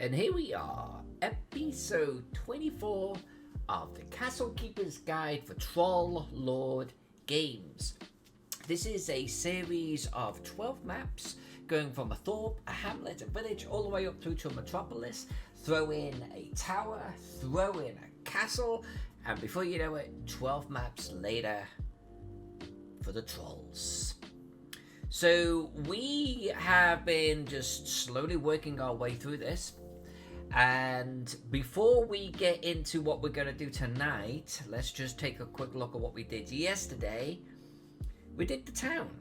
And here we are, episode 24 of the Castle Keeper's Guide for Trollord Games. This is a series of 12 maps going from a thorp, a hamlet, a village, all the way up through to a metropolis. Throw in a tower, throw in a castle, and before you know it, 12 maps later for the trolls. So we have been just slowly working our way through this. And before we get into what we're going to do tonight, let's just take a quick look at what we did yesterday. We did the town.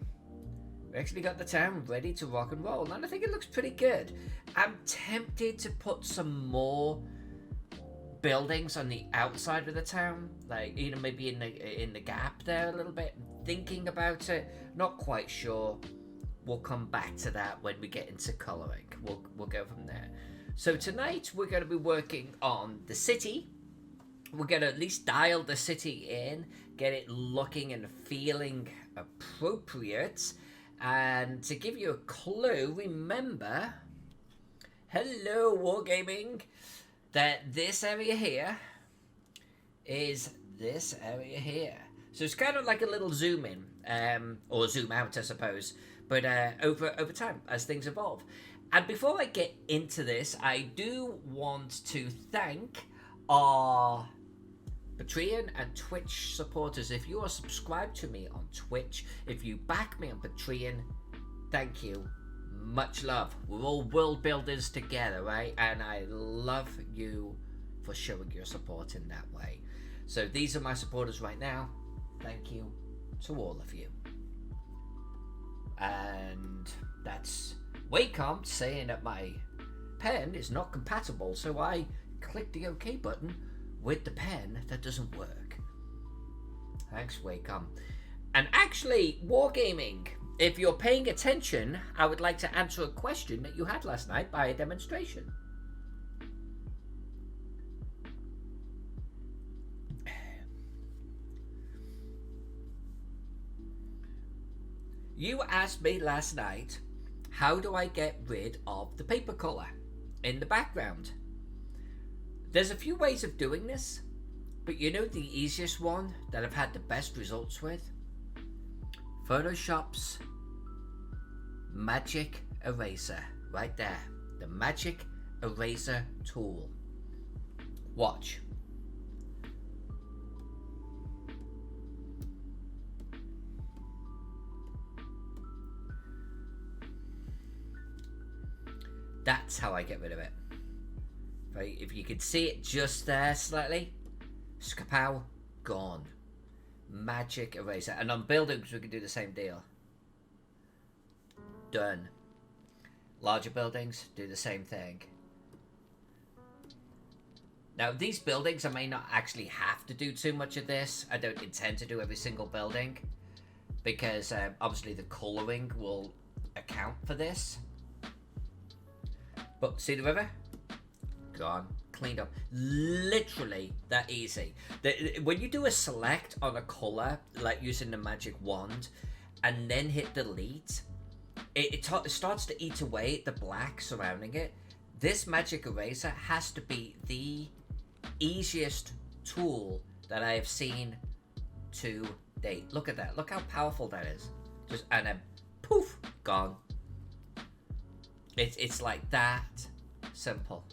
We actually got the town ready to rock and roll, and I think it looks pretty good. I'm tempted to put some more buildings on the outside of the town, like maybe in the gap there a little bit. Thinking about it, not quite sure. We'll come back to that when we get into colouring. We'll go from there. So tonight we're going to be working on the city. We're going to at least dial the city in, get it looking and feeling appropriate. And to give you a clue, remember, hello Wargaming, that this area here is this area here. So it's kind of like a little zoom in, or zoom out, I suppose, but over time as things evolve. And before I get into this, I do want to thank our Patreon and Twitch supporters. If you are subscribed to me on Twitch, if you back me on Patreon, thank you. Much love. We're all world builders together, right? And I love you for showing your support in that way. So these are my supporters right now. Thank you to all of you. And that's Wacom saying that my pen is not compatible, so I click the OK button with the pen that doesn't work. Thanks, Wacom. And actually, Wargaming, if you're paying attention, I would like to answer a question that you had last night by a demonstration. You asked me last night, how do I get rid of the paper colour in the background? There's a few ways of doing this, but you know the easiest one that I've had the best results with? Photoshop's magic eraser, right there. The magic eraser tool. Watch. That's how I get rid of it. Right, if you can see it just there slightly, skapow, gone. Magic eraser. And on buildings we can do the same deal. Done. Larger buildings do the same thing. Now these buildings, I may not actually have to do too much of this. I don't intend to do every single building, because obviously the colouring will account for this. But see the river? Gone. Cleaned up. Literally that easy. When you do a select on a colour, like using the magic wand, and then hit delete, it starts to eat away at the black surrounding it. This magic eraser has to be the easiest tool that I have seen to date. Look at that. Look how powerful that is. And then poof, gone. It's like that simple.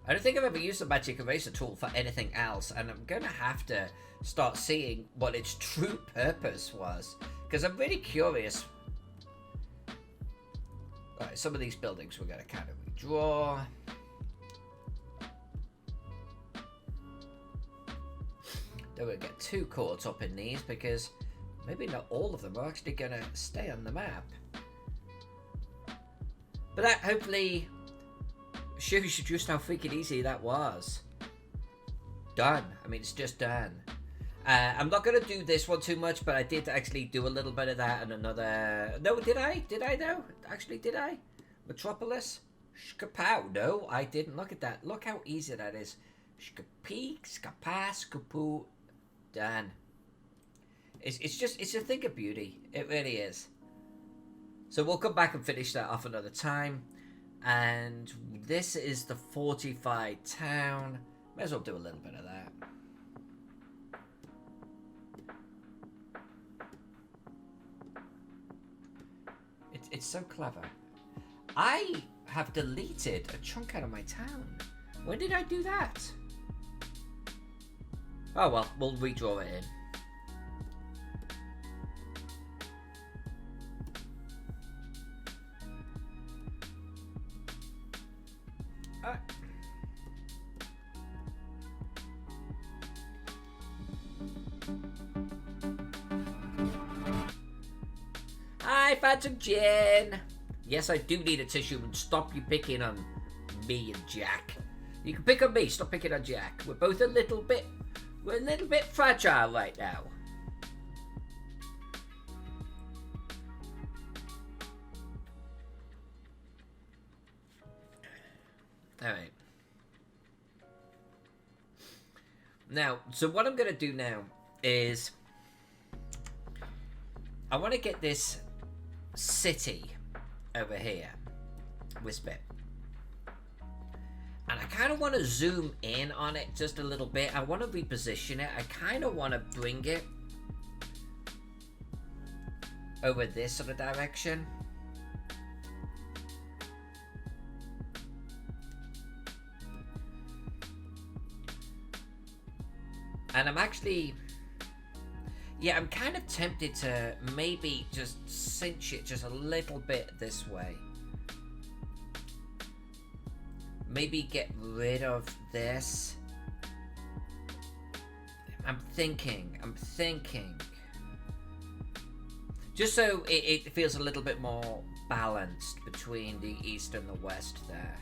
I don't think I've ever used the magic eraser tool for anything else, and I'm going to have to start seeing what its true purpose was, because I'm really curious. Alright, some of these buildings we're going to kind of redraw. Don't want to get too caught up in these, because maybe not all of them are actually going to stay on the map. But that hopefully shows you just how freaking easy that was. Done. I mean, it's just done. I'm not going to do this one too much, but I did actually do a little bit of that and another... No, did I? Did I though? Actually, did I? Metropolis? Skapow. No, I didn't. Look at that. Look how easy that is. Skapeek, skapa, skapoo. Done. It's a thing of beauty. It really is. So we'll come back and finish that off another time. And this is the fortified town. May as well do a little bit of that. It's so clever. I have deleted a chunk out of my town. When did I do that? Oh well, we'll redraw it in. Hi, Phantom Gin! Yes, I do need a tissue, and stop you picking on me and Jack. You can pick on me, stop picking on Jack. We're both a little bit fragile right now. Alright. Now, so what I'm going to do now is I want to get this city over here, this bit, and I kind of want to zoom in on it just a little bit. I want to reposition it. I kind of want to bring it over this sort of direction. And I'm actually, yeah, I'm kind of tempted to maybe just cinch it just a little bit this way. Maybe get rid of this. I'm thinking. Just so it feels a little bit more balanced between the east and the west there.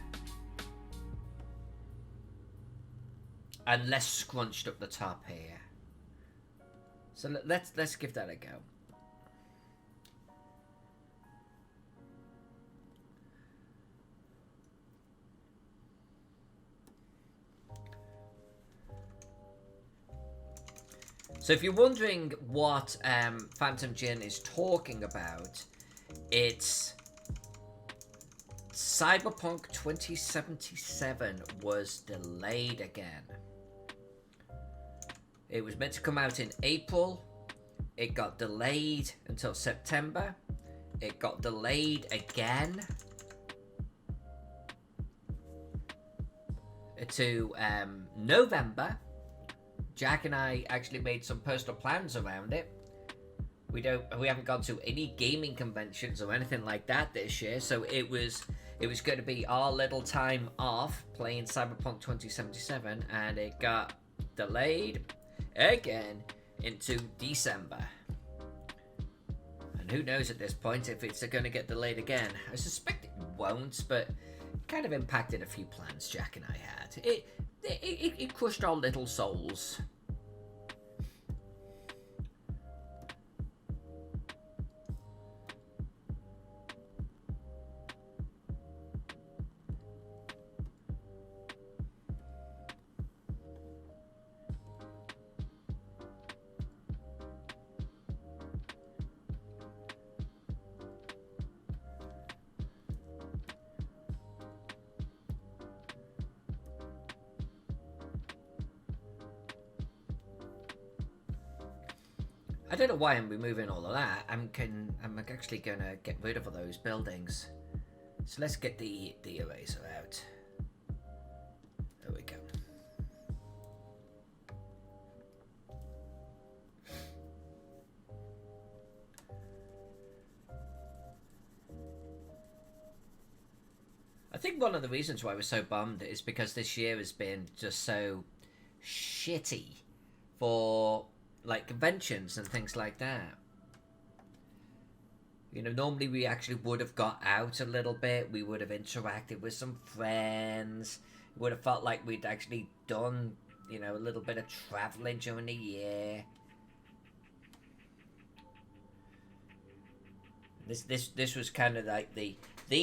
And less scrunched up the top here. So let's give that a go. So if you're wondering what Phantom Gin is talking about, it's Cyberpunk 2077 was delayed again. It was meant to come out in April. It got delayed until September. It got delayed again to November. Jack and I actually made some personal plans around it. We haven't gone to any gaming conventions or anything like that this year, so it was going to be our little time off playing Cyberpunk 2077, and it got delayed again into December. And who knows at this point if it's going to get delayed again. I suspect it won't, but it kind of impacted a few plans Jack and I had. It crushed our little souls. I don't know why I'm removing all of that. I'm actually gonna get rid of all those buildings. So let's get the eraser out. There we go. I think one of the reasons why we're so bummed is because this year has been just so shitty for like conventions and things like that. You know, normally we actually would have got out a little bit. We would have interacted with some friends. It would have felt like we'd actually done, you know, a little bit of traveling during the year. This was kind of like the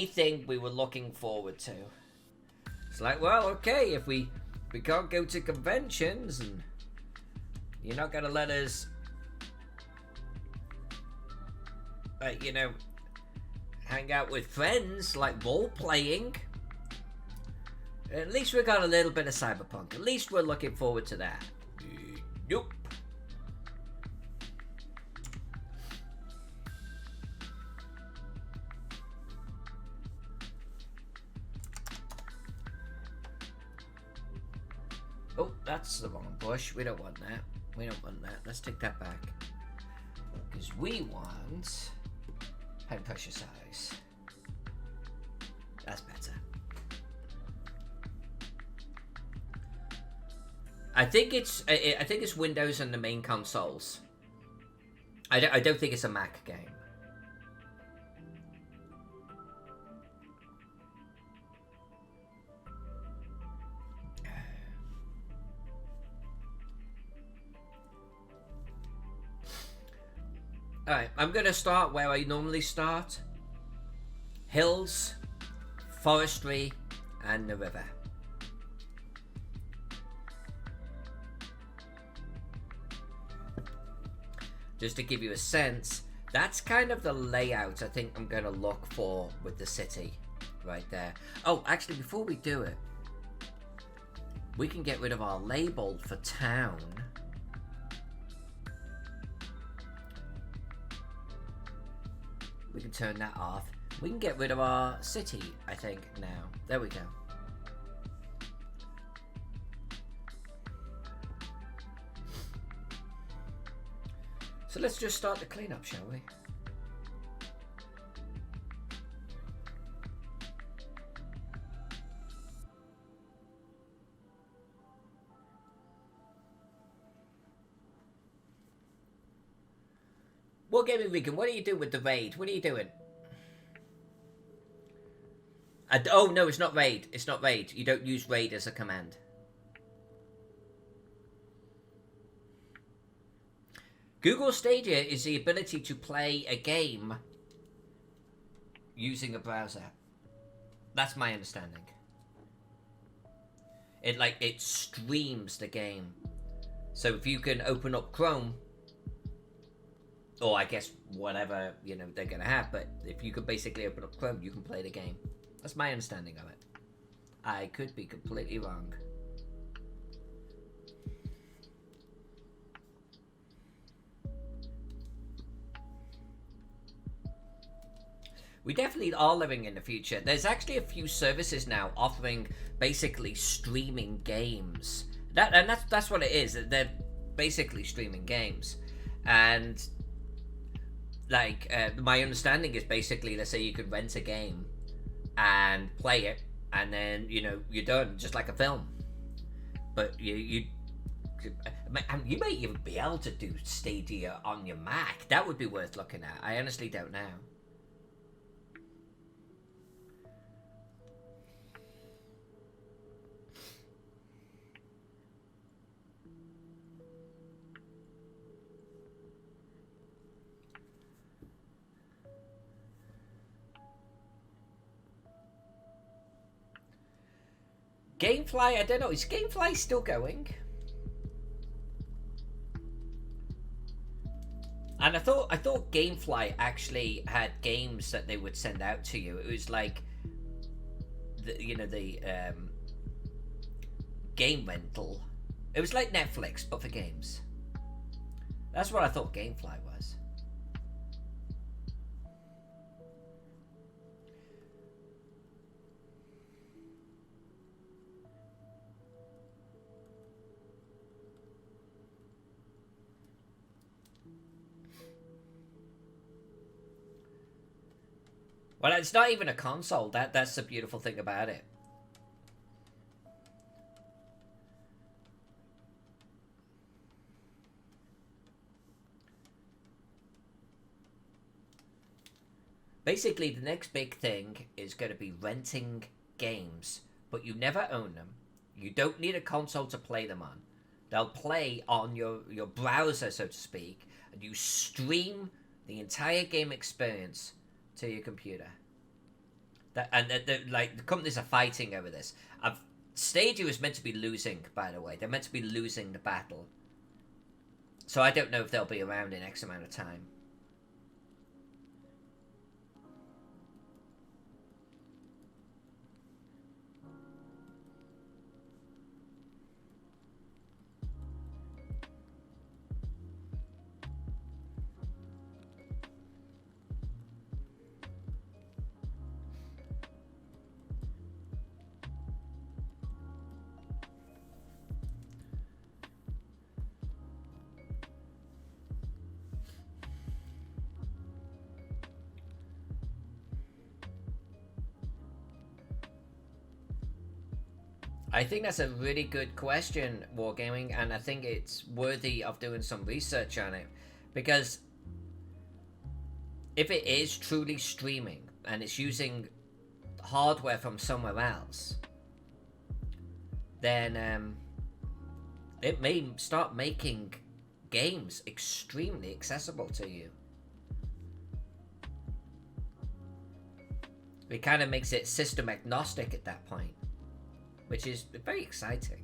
thing we were looking forward to. It's like, well, okay, if we can't go to conventions and you're not gonna let us you know, hang out with friends, like role-playing. At least we got a little bit of Cyberpunk. At least we're looking forward to that. Nope. Oh, that's the wrong bush. We don't want that. We don't want that. Let's take that back. Because we want high pressure size. That's better. I think it's Windows and the main consoles. I don't think it's a Mac game. Alright, I'm gonna start where I normally start. Hills, forestry, and the river. Just to give you a sense, that's kind of the layout I think I'm gonna look for with the city. Right there. Oh, actually, before we do it, we can get rid of our label for town. We can turn that off. We can get rid of our city, I think, now. There we go. So let's just start the cleanup, shall we? What gaming Regan? What are you doing with the raid? What are you doing? Oh no, it's not raid. It's not raid. You don't use raid as a command. Google Stadia is the ability to play a game using a browser. That's my understanding. It streams the game. So if you can open up Chrome, or I guess whatever, you know, they're gonna have, but if you could basically open up Chrome, you can play the game. That's my understanding of it. I could be completely wrong. We definitely are living in the future. There's actually a few services now offering basically streaming games. That's what it is. They're basically streaming games, and like my understanding is basically, let's say you could rent a game and play it, and then you know you're done, just like a film. But you may even be able to do Stadia on your Mac. That would be worth looking at. I honestly don't know. Gamefly, I don't know. Is Gamefly still going? And I thought Gamefly actually had games that they would send out to you. It was like the game rental. It was like Netflix but for games. That's what I thought Gamefly was. Well, it's not even a console. That's the beautiful thing about it. Basically, the next big thing is going to be renting games, but you never own them. You don't need a console to play them on. They'll play on your browser, so to speak, and you stream the entire game experience to your computer. Like the companies are fighting over this. Stadia is meant to be losing, by the way. They're meant to be losing the battle. So I don't know if they'll be around in X amount of time. I think that's a really good question, Wargaming, and I think it's worthy of doing some research on it. Because if it is truly streaming and it's using hardware from somewhere else, then it may start making games extremely accessible to you. It kind of makes it system agnostic at that point, which is very exciting.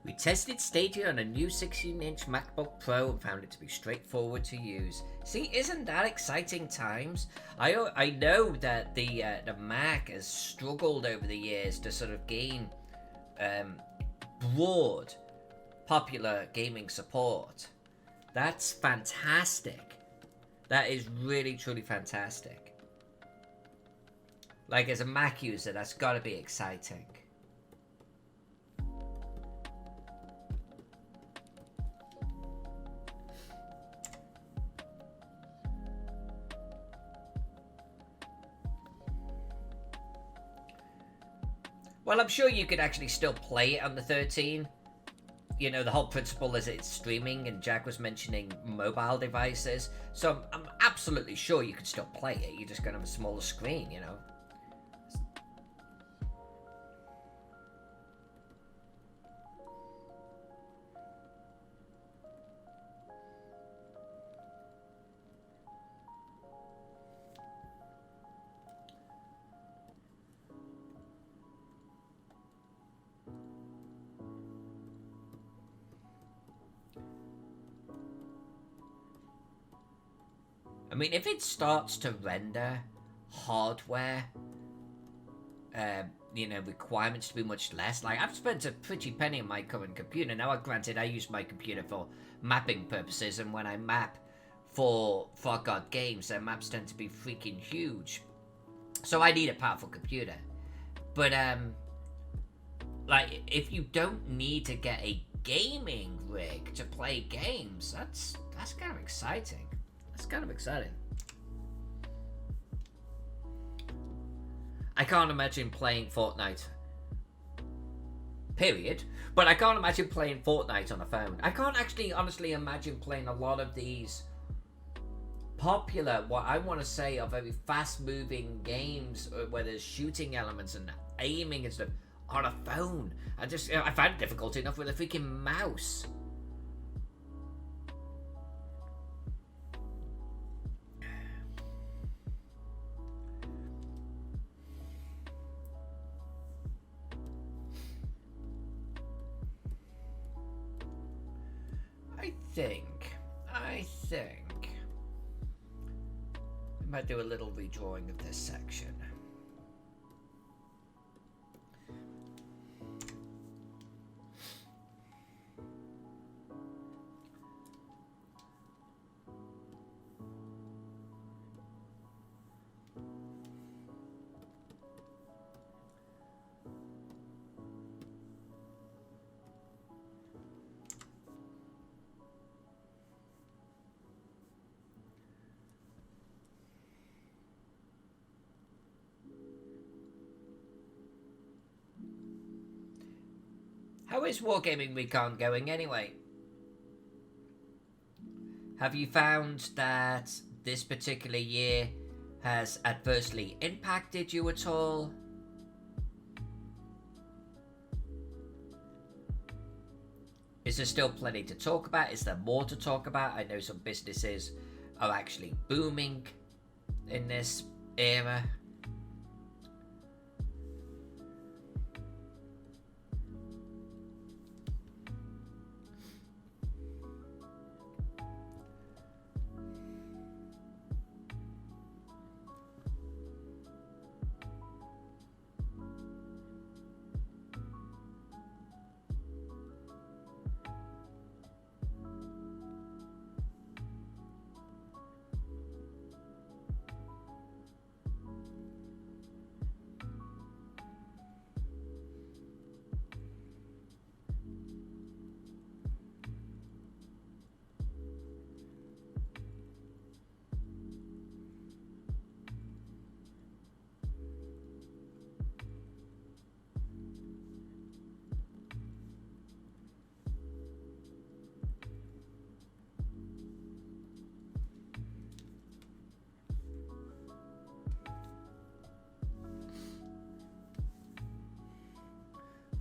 We tested Stadia on a new 16-inch MacBook Pro and found it to be straightforward to use. See, isn't that exciting times? I know that the Mac has struggled over the years to sort of gain broad, popular gaming support. That's fantastic. That is really, truly fantastic. Like, as a Mac user, that's got to be exciting. Well, I'm sure you could actually still play it on the 13. You know, the whole principle is it's streaming, and Jack was mentioning mobile devices. So I'm absolutely sure you could still play it. You're just going to have a smaller screen, you know. I mean, if it starts to render hardware, you know, requirements to be much less. Like, I've spent a pretty penny on my current computer. Now, granted, I use my computer for mapping purposes, and when I map for God games, their maps tend to be freaking huge. So I need a powerful computer. But, like, if you don't need to get a gaming rig to play games, that's kind of exciting. That's kind of exciting. I can't imagine playing Fortnite. Period. But I can't imagine playing Fortnite on a phone. I can't actually honestly imagine playing a lot of these popular, what I want to say are very fast-moving games where there's shooting elements and aiming and stuff on a phone. I find it difficult enough with a freaking mouse. I think we might do a little redrawing of this section. How is Wargaming Recon going anyway? Have you found that this particular year has adversely impacted you at all? Is there still plenty to talk about? Is there more to talk about? I know some businesses are actually booming in this era.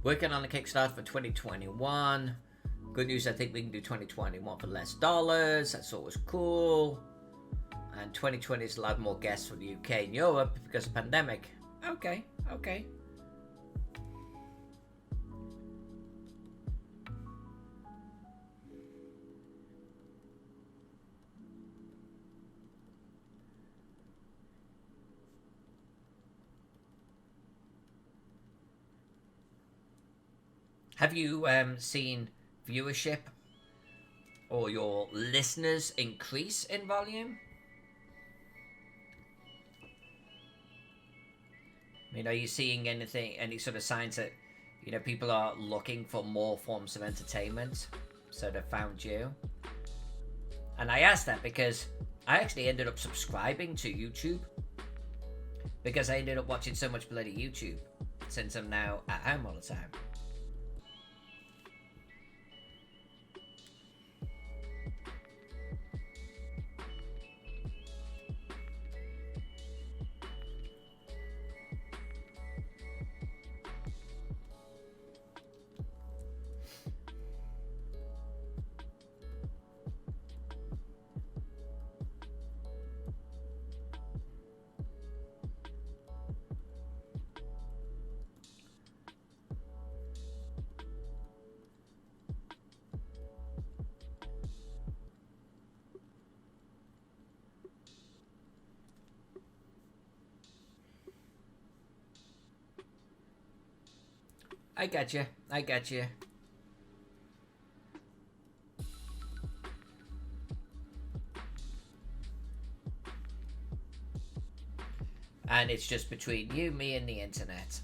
Working on a Kickstarter for 2021. Good news, I think we can do 2021 for less dollars. That's always cool. And 2020 has allowed more guests from the UK and Europe because of pandemic. Okay, okay. Have you seen viewership or your listeners increase in volume? I mean, are you seeing any sort of signs that, you know, people are looking for more forms of entertainment, so they found you? And I asked that because I actually ended up subscribing to YouTube because I ended up watching so much bloody YouTube since I'm now at home all the time. I get you. I get you. And it's just between you, me, and the internet.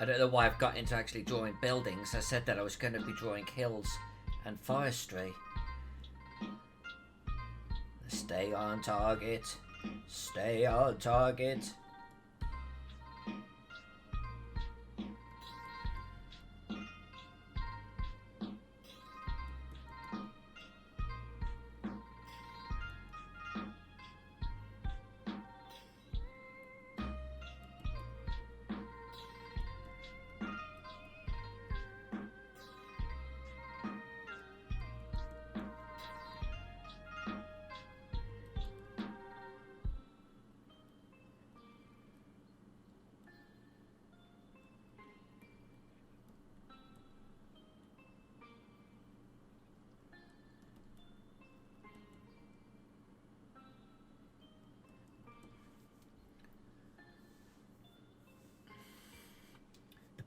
I don't know why I've got into actually drawing buildings. I said that I was going to be drawing hills and forestry. Stay on target. Stay on target.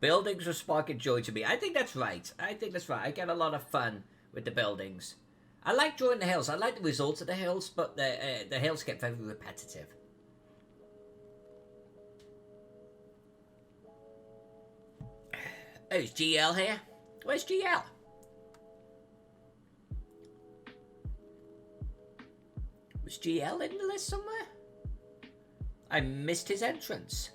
Buildings are sparking joy to me. I think that's right. I think that's right. I get a lot of fun with the buildings. I like drawing the hills. I like the results of the hills, but the hills get very repetitive. Oh, is GL here? Where's GL? Was GL in the list somewhere? I missed his entrance.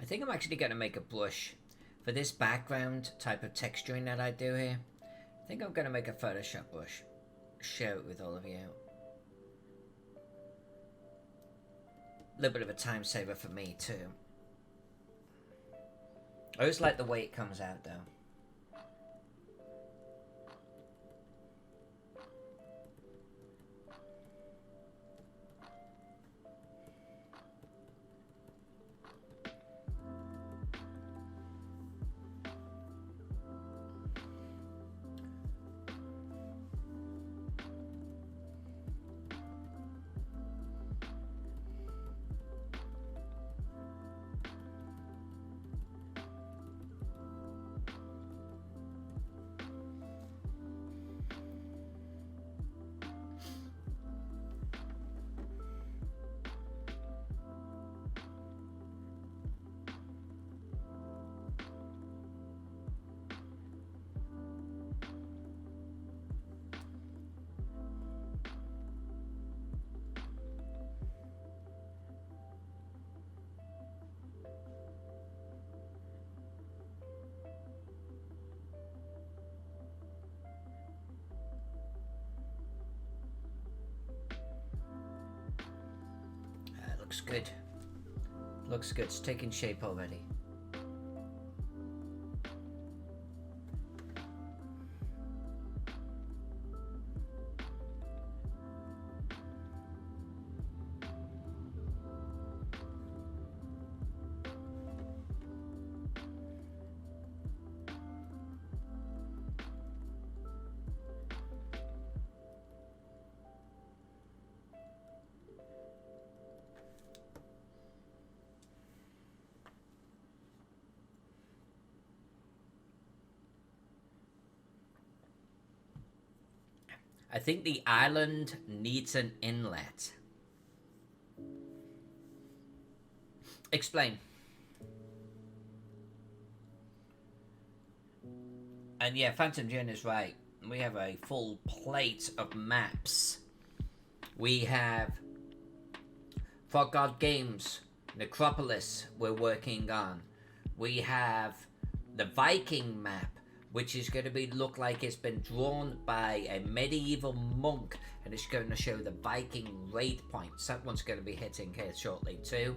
I think I'm actually going to make a blush for this background type of texturing that I do here. I think I'm going to make a Photoshop brush. Share it with all of you. A little bit of a time saver for me too. I always like the way it comes out though. Looks good. Looks good. It's taking shape already. I think the island needs an inlet. Explain. And yeah, Phantom Jin is right. We have a full plate of maps. We have Trollord Games, Metropolis we're working on. We have the Viking map, which is going to look like it's been drawn by a medieval monk, and it's going to show the Viking raid points. That one's going to be hitting here shortly too.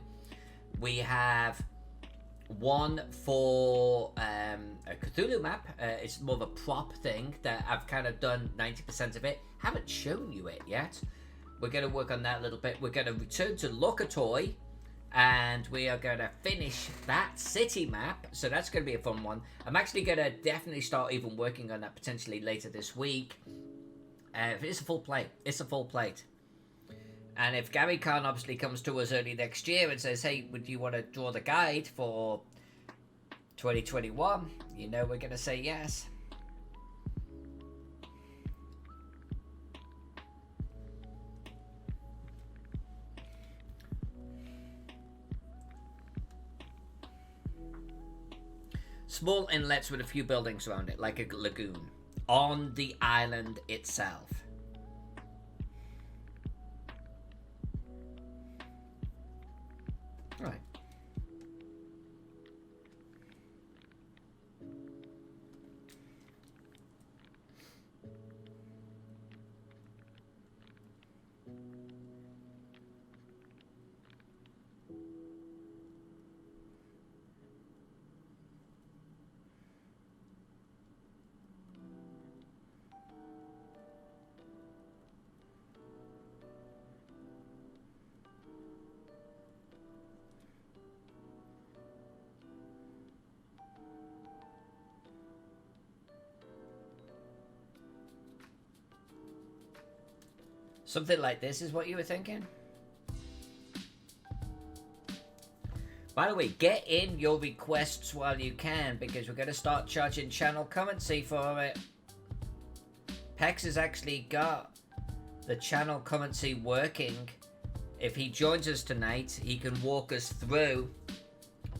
We have one for a Cthulhu map. It's more of a prop thing that I've kind of done 90% of it. Haven't shown you it yet. We're going to work on that a little bit. We're going to return to Lokatoy, and we are going to finish that city map. So that's going to be a fun one. I'm actually going to definitely start even working on that potentially later this week. It's a full plate. It's a full plate. And if Gary Khan obviously comes to us early next year and says, hey, would you want to draw the guide for 2021? You know we're going to say yes. Small inlets with a few buildings around it, like a lagoon, on the island itself. Right. Something like this is what you were thinking? By the way, get in your requests while you can, because we're going to start charging channel currency for it. Pex has actually got the channel currency working. If he joins us tonight, he can walk us through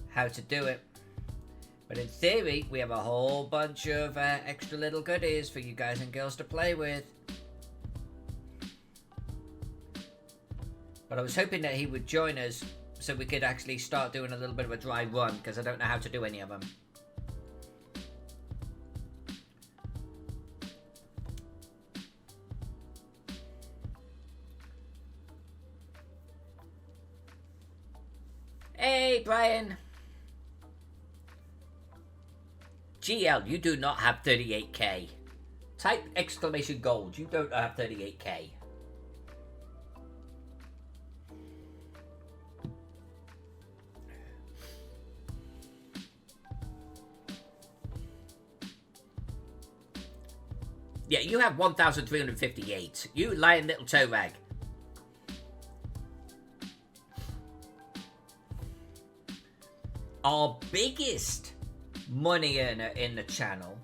how to do it. But in theory, we have a whole bunch of extra little goodies for you guys and girls to play with. But I was hoping that he would join us so we could actually start doing a little bit of a dry run, because I don't know how to do any of them. Hey, Brian. GL, you do not have 38k. Type exclamation gold. You don't have 38k. Yeah, you have 1,358. You lying little toe rag. Our biggest money earner in the channel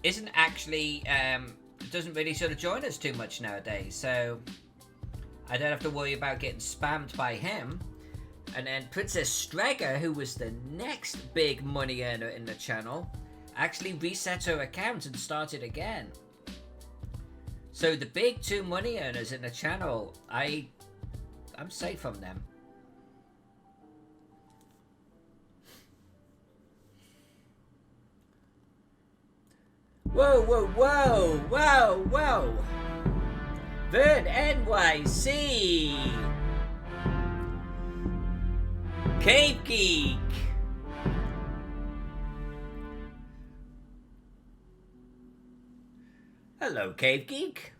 isn't actually, doesn't really sort of join us too much nowadays, so I don't have to worry about getting spammed by him. And then Princess Streger, who was the next big money earner in the channel, actually reset her account and started again. So the big two money earners in the channel, I'm safe from them. Whoa, whoa, whoa, whoa, whoa. Vern NYC. Cave Geek. Hello, Cave Geek.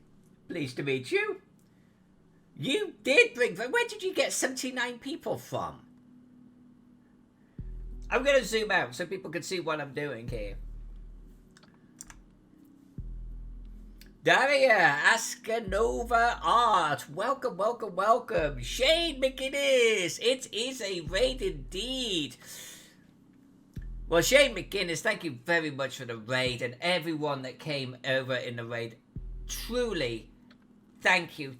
Pleased to meet you. You did bring... Where did you get 79 people from? I'm going to zoom out so people can see what I'm doing here. Daria Ascanova Art. Welcome, welcome, welcome. Shane McInnes. It is a raid indeed. Well, Shane McGuinness, thank you very much for the raid, and everyone that came over in the raid. truly, thank you.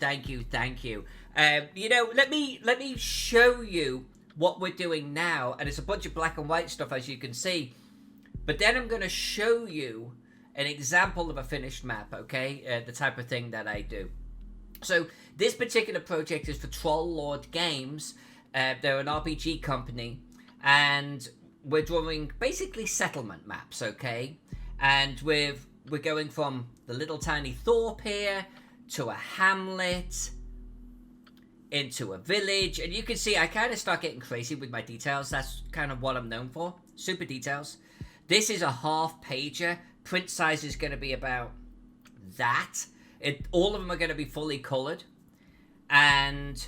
You know, let me show you what we're doing now, and it's a bunch of black and white stuff, as you can see. But then I'm going to show you an example of a finished map, okay? The type of thing that I do. So this particular project is for Trollord Games. They're an RPG company, and we're drawing basically settlement maps, okay? And we're going from the little tiny Thorpe here to a hamlet, into a village, and you can see I kind of start getting crazy with my details. That's kind of what I'm known for, super details. This is a half pager. Print size is going to be about that. All of them are going to be fully colored, and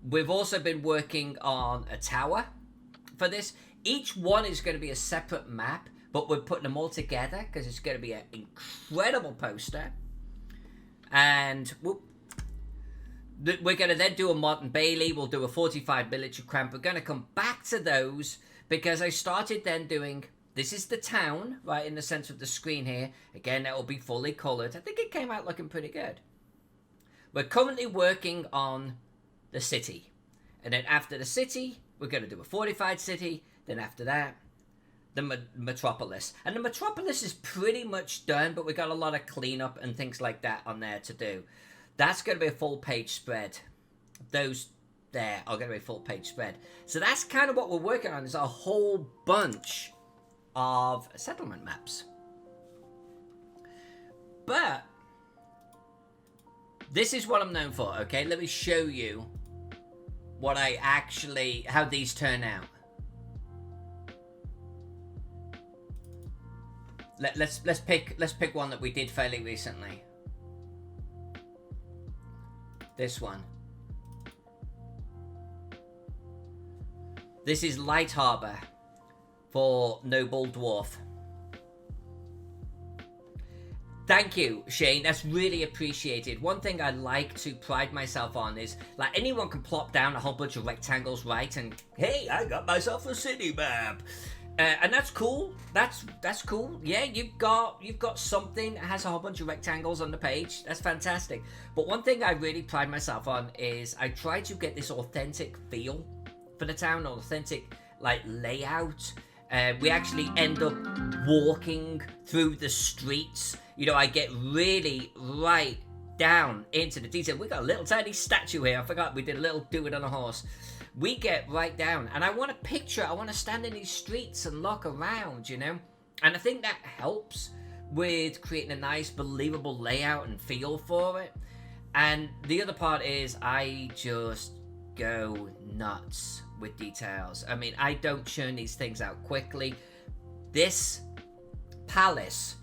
we've also been working on a tower for this. Each one is going to be a separate map, but we're putting them all together because it's going to be an incredible poster. And we're going to then do a Martin Bailey. We'll do a 45 military cramp. We're going to come back to those because I started then doing, this is the town, right in the center of the screen here. Again, that will be fully colored. I think it came out looking pretty good. We're currently working on the city. And then after the city, we're going to do a fortified city. Then after that, the metropolis. And the metropolis is pretty much done, but we got a lot of cleanup and things like that on there to do. That's going to be a full page spread. Those there are going to be a full page spread. So that's kind of what we're working on, is a whole bunch of settlement maps. But this is what I'm known for, okay? Let me show you what I actually, how these turn out. Let's pick one that we did fairly recently. This one. This is Light Harbor for Noble Dwarf. Thank you, Shane. That's really appreciated. One thing I like to pride myself on is, like, anyone can plop down a whole bunch of rectangles, right? And hey, I got myself a city map. And that's cool. That's cool. Yeah, you've got something that has a whole bunch of rectangles on the page. That's fantastic. But one thing I really pride myself on is I try to get this authentic feel for the town, authentic like layout. We actually end up walking through the streets. You know, I get really right down into the detail. We got a little tiny statue here. I forgot we did a little do it on a horse. We get right down, and I want to picture, I want to stand in these streets and look around, you know? And I think that helps with creating a nice, believable layout and feel for it. And the other part is I just go nuts with details. I mean, I don't churn these things out quickly. This palace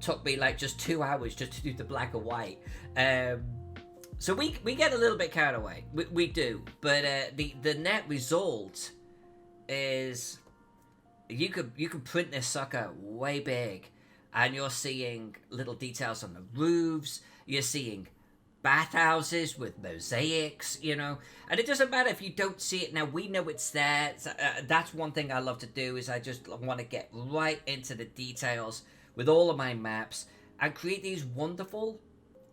took me like just 2 hours just to do the black and white. So we get a little bit carried away. We do. But the net result is you could print this sucker way big, and you're seeing little details on the roofs. You're seeing bathhouses with mosaics, you know. And it doesn't matter if you don't see it now. We know it's there. That's one thing I love to do, is I just want to get right into the details with all of my maps and create these wonderful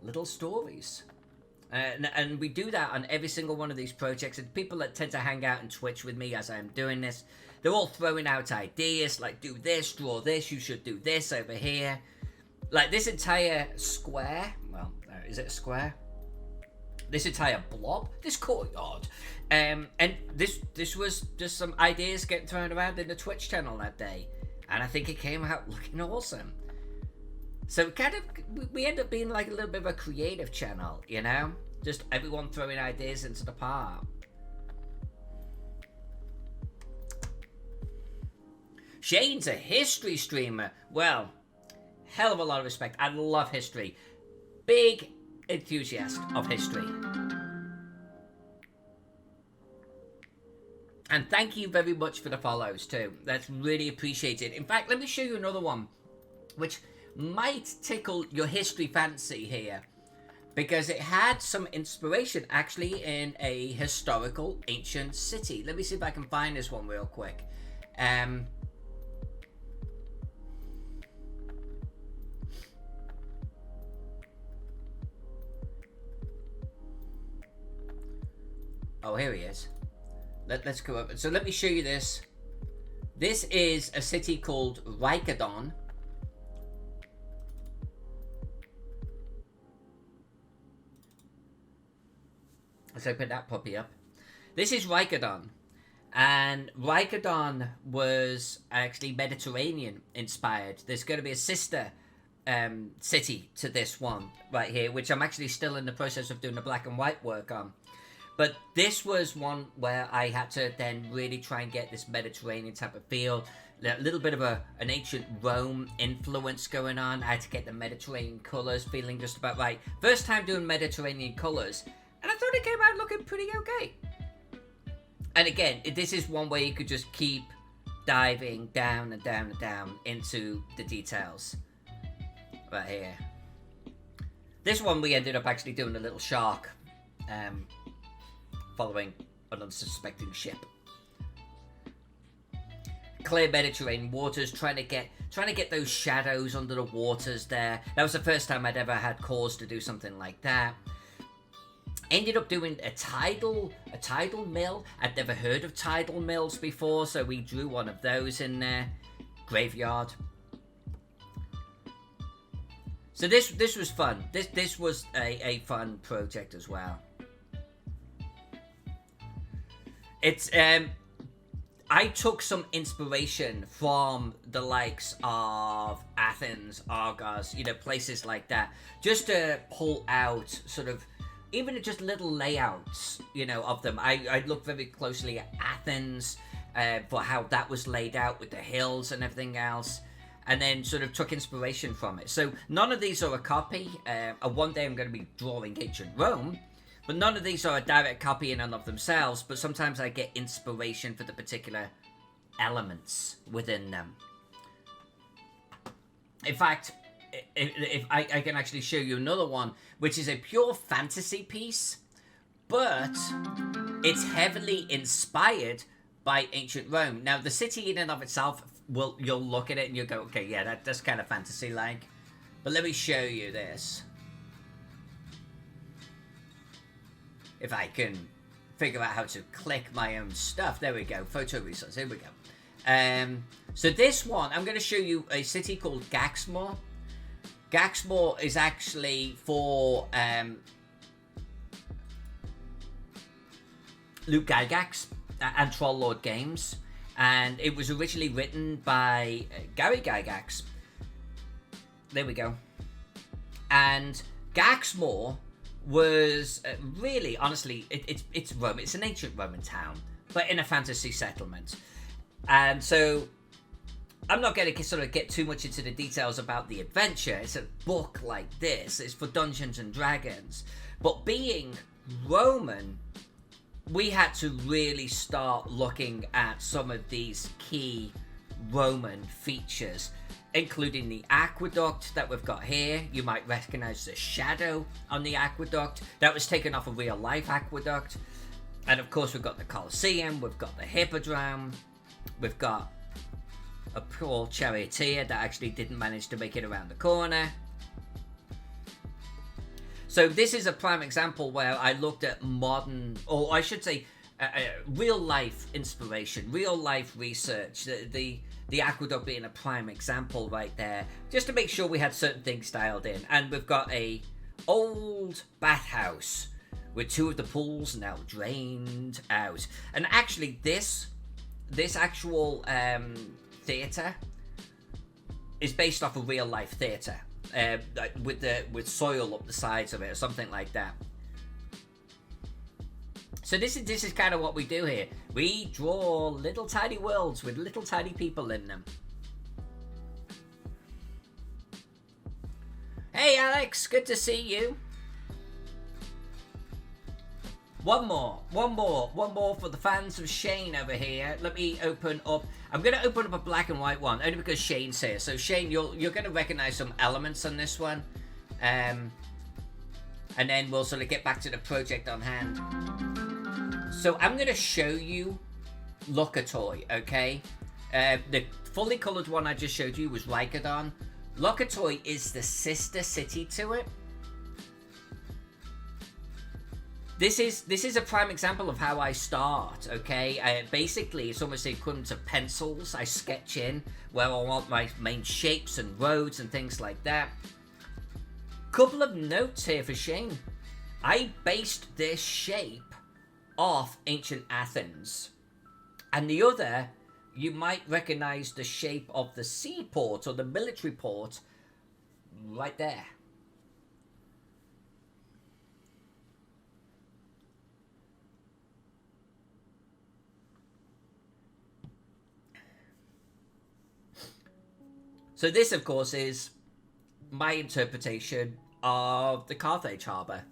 little stories. And we do that on every single one of these projects. And people that tend to hang out and Twitch with me as I'm doing this, they're all throwing out ideas like, do this, draw this, you should do this over here. Like this entire square, well, is it a square? This entire blob, this courtyard. And this was just some ideas getting thrown around in the Twitch channel that day. And I think it came out looking awesome. So kind of, we end up being like a little bit of a creative channel, you know? Just everyone throwing ideas into the pot. Shane's a history streamer. Well, hell of a lot of respect. I love history. Big enthusiast of history. And thank you very much for the follows too. That's really appreciated. In fact, let me show you another one, which might tickle your history fancy here, because it had some inspiration actually in a historical ancient city. Let me see if I can find this one real quick. Oh, here he is. Let's go up. So let me show you this. This is a city called Rikadon. Let's open that puppy up. This is Rikadon. And Rikadon was actually Mediterranean inspired. There's going to be a sister city to this one right here, which I'm actually still in the process of doing the black and white work on. But this was one where I had to then really try and get this Mediterranean type of feel. A little bit of an ancient Rome influence going on. I had to get the Mediterranean colours feeling just about right. First time doing Mediterranean colours, and I thought it came out looking pretty okay. And again, this is one way you could just keep diving down and down and down into the details. Right here. This one we ended up actually doing a little shark following an unsuspecting ship. Clear Mediterranean waters, trying to get those shadows under the waters there. That was the first time I'd ever had cause to do something like that. Ended up doing a tidal mill. I'd never heard of tidal mills before, so we drew one of those in there. Graveyard. So this was fun. This was a fun project as well. It's I took some inspiration from the likes of Athens, Argos, places like that, just to pull out sort of even just little layouts, of them. I looked very closely at Athens for how that was laid out with the hills and everything else, and then sort of took inspiration from it. So none of these are a copy. One day I'm going to be drawing ancient Rome, but none of these are a direct copy in and of themselves, but sometimes I get inspiration for the particular elements within them. In fact, if I can actually show you another one, which is a pure fantasy piece, but it's heavily inspired by ancient Rome. Now, the city in and of itself, you'll look at it and you'll go, okay, yeah, that's kind of fantasy-like. But let me show you this. If I can figure out how to click my own stuff. There we go. Photo resource. Here we go. So this one, I'm going to show you a city called Gaxmore. Gaxmore is actually for Luke Gygax and Trollord Games. And it was originally written by Gary Gygax. There we go. And Gaxmore was really, honestly, it's Rome. It's an ancient Roman town, but in a fantasy settlement. And so I'm not going to sort of get too much into the details about the adventure. It's a book like this. It's for Dungeons and Dragons. But being Roman, we had to really start looking at some of these key Roman features, including the aqueduct that we've got here. You might recognize the shadow on the aqueduct. That was taken off a real-life aqueduct. And of course, we've got the Colosseum, we've got the Hippodrome, we've got a poor charioteer that actually didn't manage to make it around the corner. So this is a prime example where I looked at modern, or I should say, real-life inspiration, real-life research. The aqueduct being a prime example right there, just to make sure we had certain things dialed in. And we've got a old bathhouse with two of the pools now drained out. And actually, this actual theatre is based off a real life theatre, with soil up the sides of it or something like that. So this is kind of what we do here. We draw little tiny worlds with little tiny people in them. Hey Alex, good to see you. One more for the fans of Shane over here. Let me open up. I'm going to open up a black and white one, only because Shane's here. So Shane, you're going to recognize some elements on this one. And then we'll sort of get back to the project on hand. So I'm going to show you Lokatoy, okay? The fully colored one I just showed you was Rikadon. Lokatoy is the sister city to it. This is a prime example of how I start, okay? Basically, it's almost the equivalent of pencils. I sketch in where I want my main shapes and roads and things like that. Couple of notes here for Shane. I based this shape off ancient Athens. And the other, you might recognize the shape of the seaport or the military port right there. So this, of course, is my interpretation of the Carthage harbour.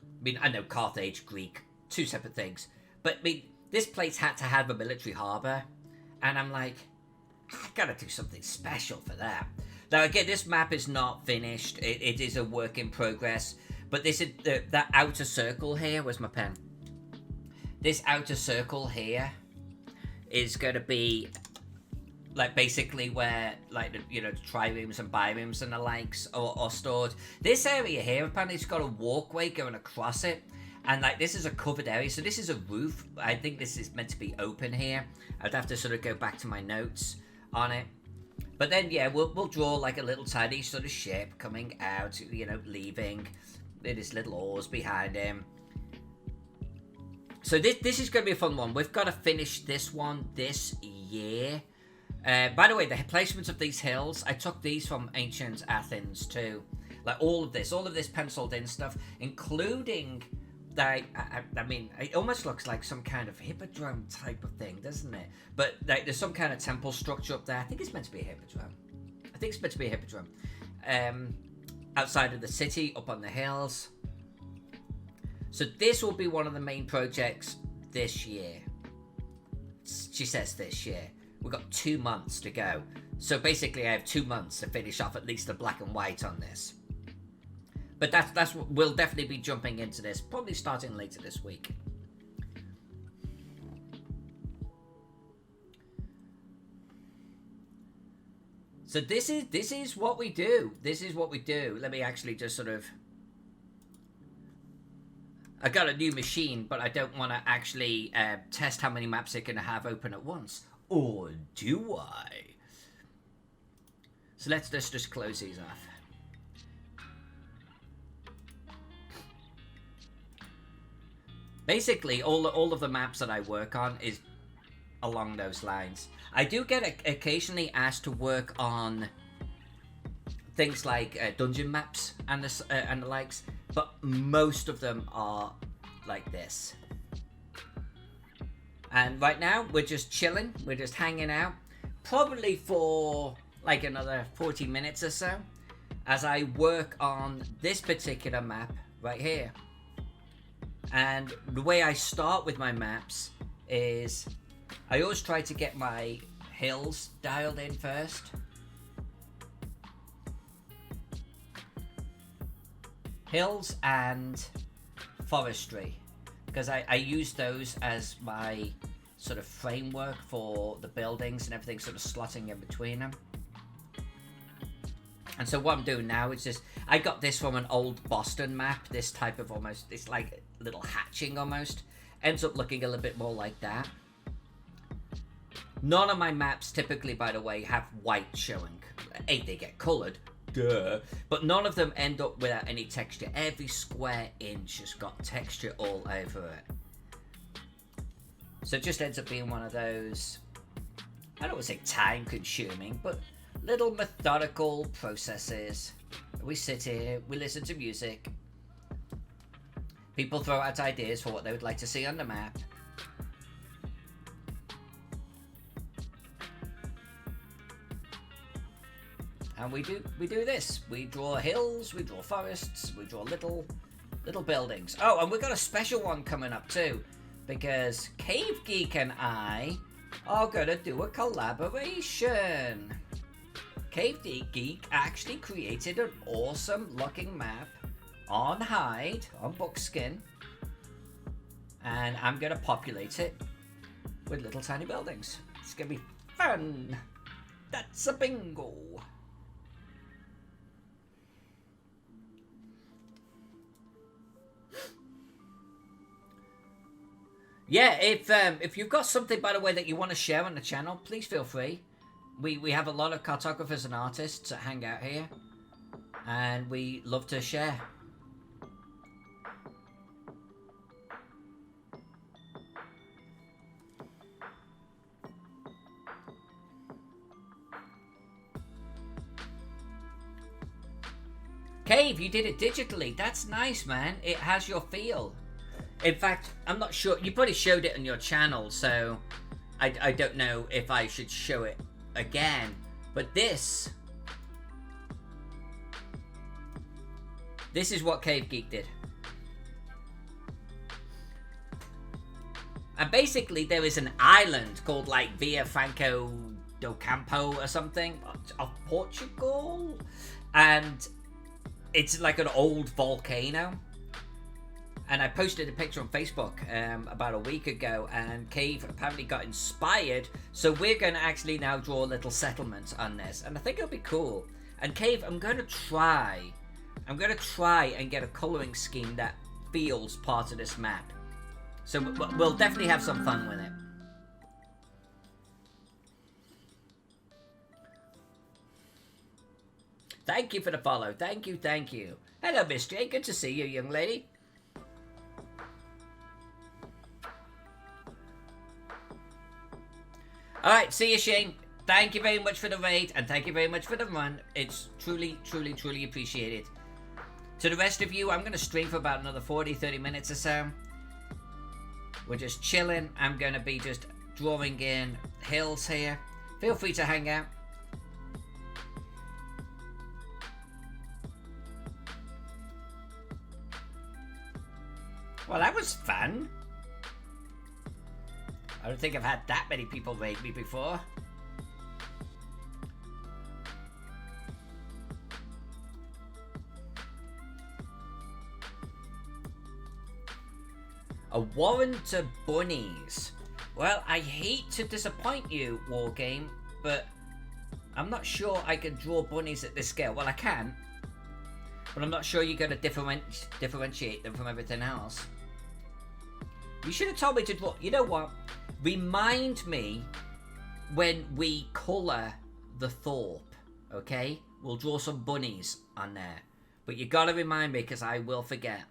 I mean, I know Carthage, Greek, two separate things. But, I mean, this place had to have a military harbour. And I'm like, I gotta do something special for that. Now, again, this map is not finished. It is a work in progress. But this is that outer circle here. Where's my pen? This outer circle here is going to be like basically where like the trirooms and birooms and the likes are stored. This area here apparently has got a walkway going across it, and like this is a covered area, so this is a roof. I think this is meant to be open here. I'd have to sort of go back to my notes on it. But then yeah, we'll draw like a little tiny sort of ship coming out, leaving with his little oars behind him. So this is going to be a fun one. We've got to finish this one this year. By the way, the placement of these hills, I took these from ancient Athens too. Like all of this penciled in stuff, including that. I mean, it almost looks like some kind of hippodrome type of thing, doesn't it? But like, there's some kind of temple structure up there. I think it's meant to be a hippodrome. Outside of the city, up on the hills. So this will be one of the main projects this year. She says this year. We've got 2 months to go. So basically I have 2 months to finish off at least the black and white on this. But that's we'll definitely be jumping into this, probably starting later this week. So this is what we do. This is what we do. Let me actually just sort of... I got a new machine, but I don't want to actually test how many maps it can have open at once. Or do I? So let's just close these off. Basically, all of the maps that I work on is along those lines. I do get occasionally asked to work on things like dungeon maps and the likes, but most of them are like this. And right now we're just chilling, we're just hanging out, probably for like another 40 minutes or so, as I work on this particular map right here. And the way I start with my maps is I always try to get my hills dialed in first. Hills and forestry, because I use those as my sort of framework for the buildings and everything sort of slotting in between them. And so what I'm doing now is just, I got this from an old Boston map, this type of almost, it's like a little hatching almost, ends up looking a little bit more like that. None of my maps typically, by the way, have white showing. They get coloured, duh, but none of them end up without any texture. Every square inch has got texture all over it. So it just ends up being one of those, I don't want to say time consuming, but little methodical processes. We sit here, we listen to music. People throw out ideas for what they would like to see on the map. And we do this. We draw hills, we draw forests, we draw little buildings. Oh, and we've got a special one coming up too, because Cave Geek and I are gonna do a collaboration. Cave Geek actually created an awesome looking map on hide, on buckskin, and I'm gonna populate it with little tiny buildings. It's gonna be fun. That's a bingo. Yeah, if you've got something, by the way, that you want to share on the channel, please feel free. We have a lot of cartographers and artists that hang out here, and we love to share. Cave, you did it digitally. That's nice, man. It has your feel. In fact, I'm not sure. You probably showed it on your channel, so I don't know if I should show it again. But this is what Cave Geek did. And basically, there is an island called like Via Franco do Campo or something of Portugal, and it's like an old volcano. And I posted a picture on Facebook about a week ago, and Cave apparently got inspired. So we're going to actually now draw a little settlement on this, and I think it'll be cool. And Cave, I'm going to try and get a colouring scheme that feels part of this map. So we'll definitely have some fun with it. Thank you for the follow. Thank you, thank you. Hello, Miss J. Good to see you, young lady. Alright, see you, Shane. Thank you very much for the raid, and thank you very much for the run. It's truly, truly, truly appreciated. To the rest of you, I'm going to stream for about another 40-30 minutes or so. We're just chilling. I'm going to be just drawing in hills here. Feel free to hang out. Well, that was fun. I don't think I've had that many people raid me before. A warrant to bunnies. Well, I hate to disappoint you, Wargame, but I'm not sure I can draw bunnies at this scale. Well, I can, but I'm not sure you're going to differentiate them from everything else. You should have told me to draw. You know what? Remind me when we colour the Thorpe, okay? We'll draw some bunnies on there. But you gotta remind me, because I will forget.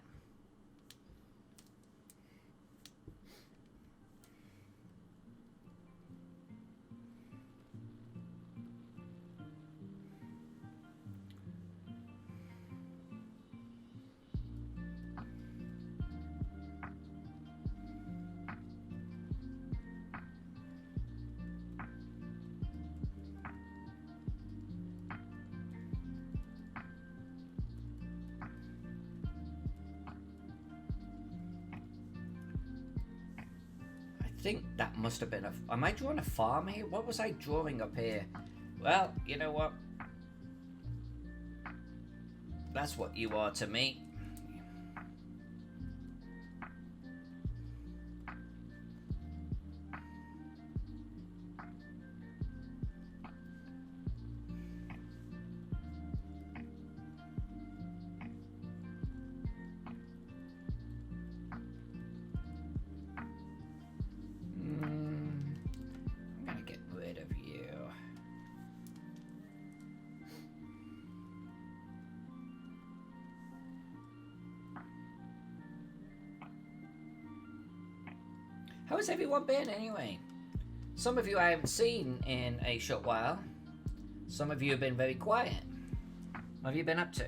I think that must have been a... Am I drawing a farm here? What was I drawing up here? Well, you know what? That's what you are to me. How has everyone been anyway? Some of you I haven't seen in a short while. Some of you have been very quiet. What have you been up to?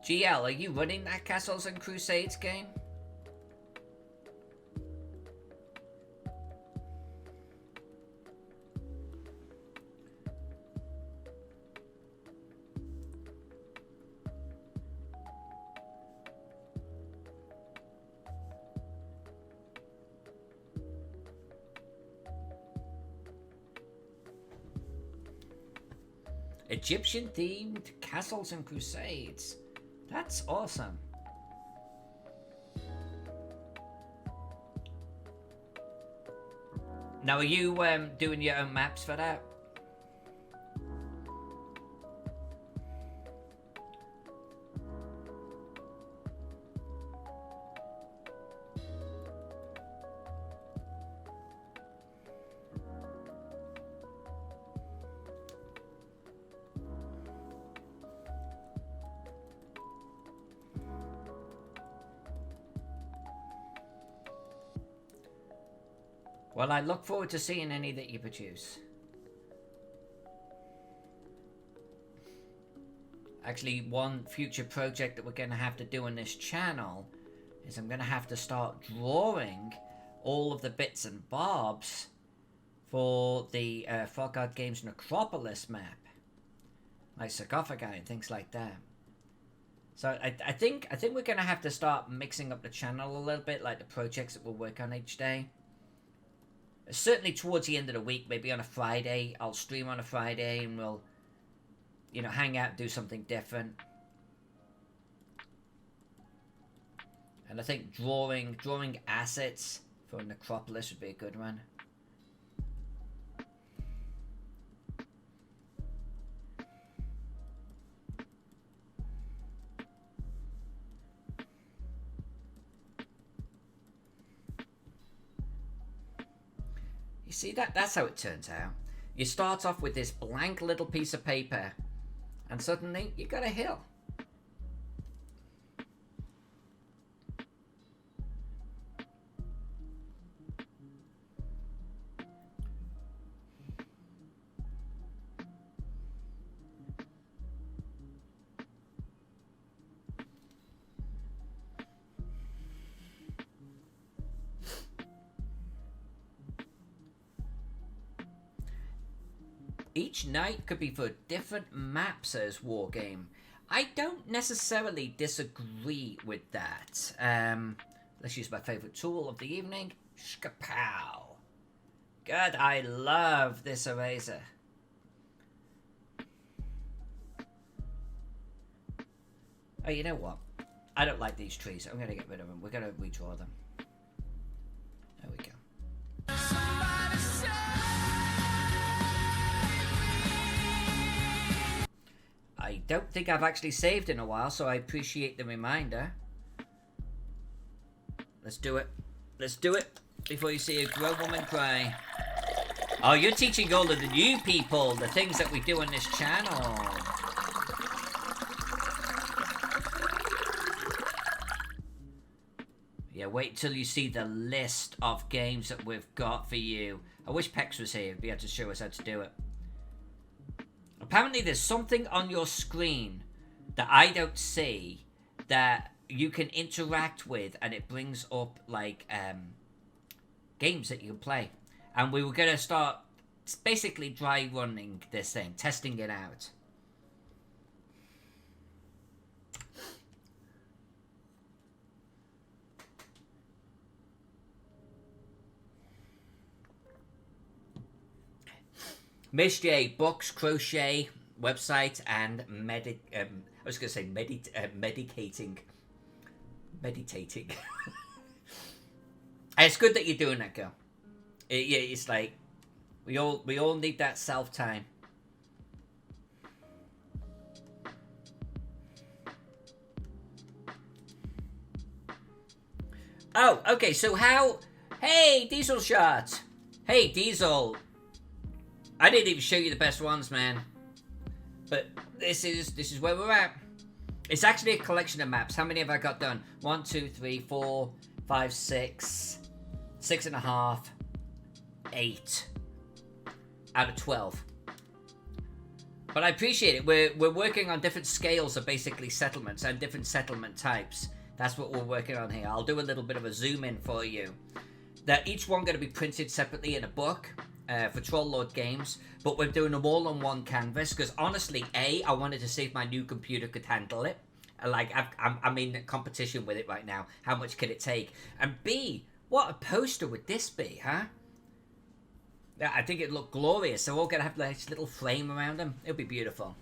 GL, are you running that Castles and Crusades game? Egyptian themed Castles and Crusades. That's awesome. Now, are you doing your own maps for that? Well, I look forward to seeing any that you produce. Actually, one future project that we're going to have to do on this channel is I'm going to have to start drawing all of the bits and bobs for the Trollord Games Metropolis map. Like sarcophagi and things like that. So I think we're going to have to start mixing up the channel a little bit, like the projects that we'll work on each day. Certainly towards the end of the week, maybe on a Friday, I'll stream on a Friday and we'll, you know, hang out and do something different. And I think drawing assets for Necropolis would be a good one. See, that's how it turns out. You start off with this blank little piece of paper, and suddenly you got a hill. Each night could be for different maps as Wargame. I don't necessarily disagree with that. Let's use my favourite tool of the evening, Shkapow. God, I love this eraser. Oh, you know what? I don't like these trees. I'm going to get rid of them. We're going to redraw them. There we go. I don't think I've actually saved in a while, so I appreciate the reminder. Let's do it. Let's do it before you see a grown woman cry. Oh, you're teaching all of the new people the things that we do on this channel. Yeah, wait till you see the list of games that we've got for you. I wish Pex was here to be able to show us how to do it. Apparently there's something on your screen that I don't see that you can interact with, and it brings up like games that you can play. And we were going to start basically dry running this thing, testing it out. Miss J, books, crochet, website, and I was going to say meditating. Meditating. It's good that you're doing that, girl. It's like we all need that self time. Oh, okay. So how? Hey, Diesel Shot. Hey, Diesel. I didn't even show you the best ones, man. But this is where we're at. It's actually a collection of maps. How many have I got done? 1, 2, 3, 4, 5, 6, 6.5, 8 out of 12. But I appreciate it. We're working on different scales of basically settlements and different settlement types. That's what we're working on here. I'll do a little bit of a zoom in for you. That each one going to be printed separately in a book for Trollord Games, but we're doing them all on one canvas because honestly, A, I wanted to see if my new computer could handle it. Like I'm in competition with it right now. How much can it take? And B, what a poster would this be, huh? Yeah, I think it'd look glorious. They're all gonna have this little frame around them. It'll be beautiful.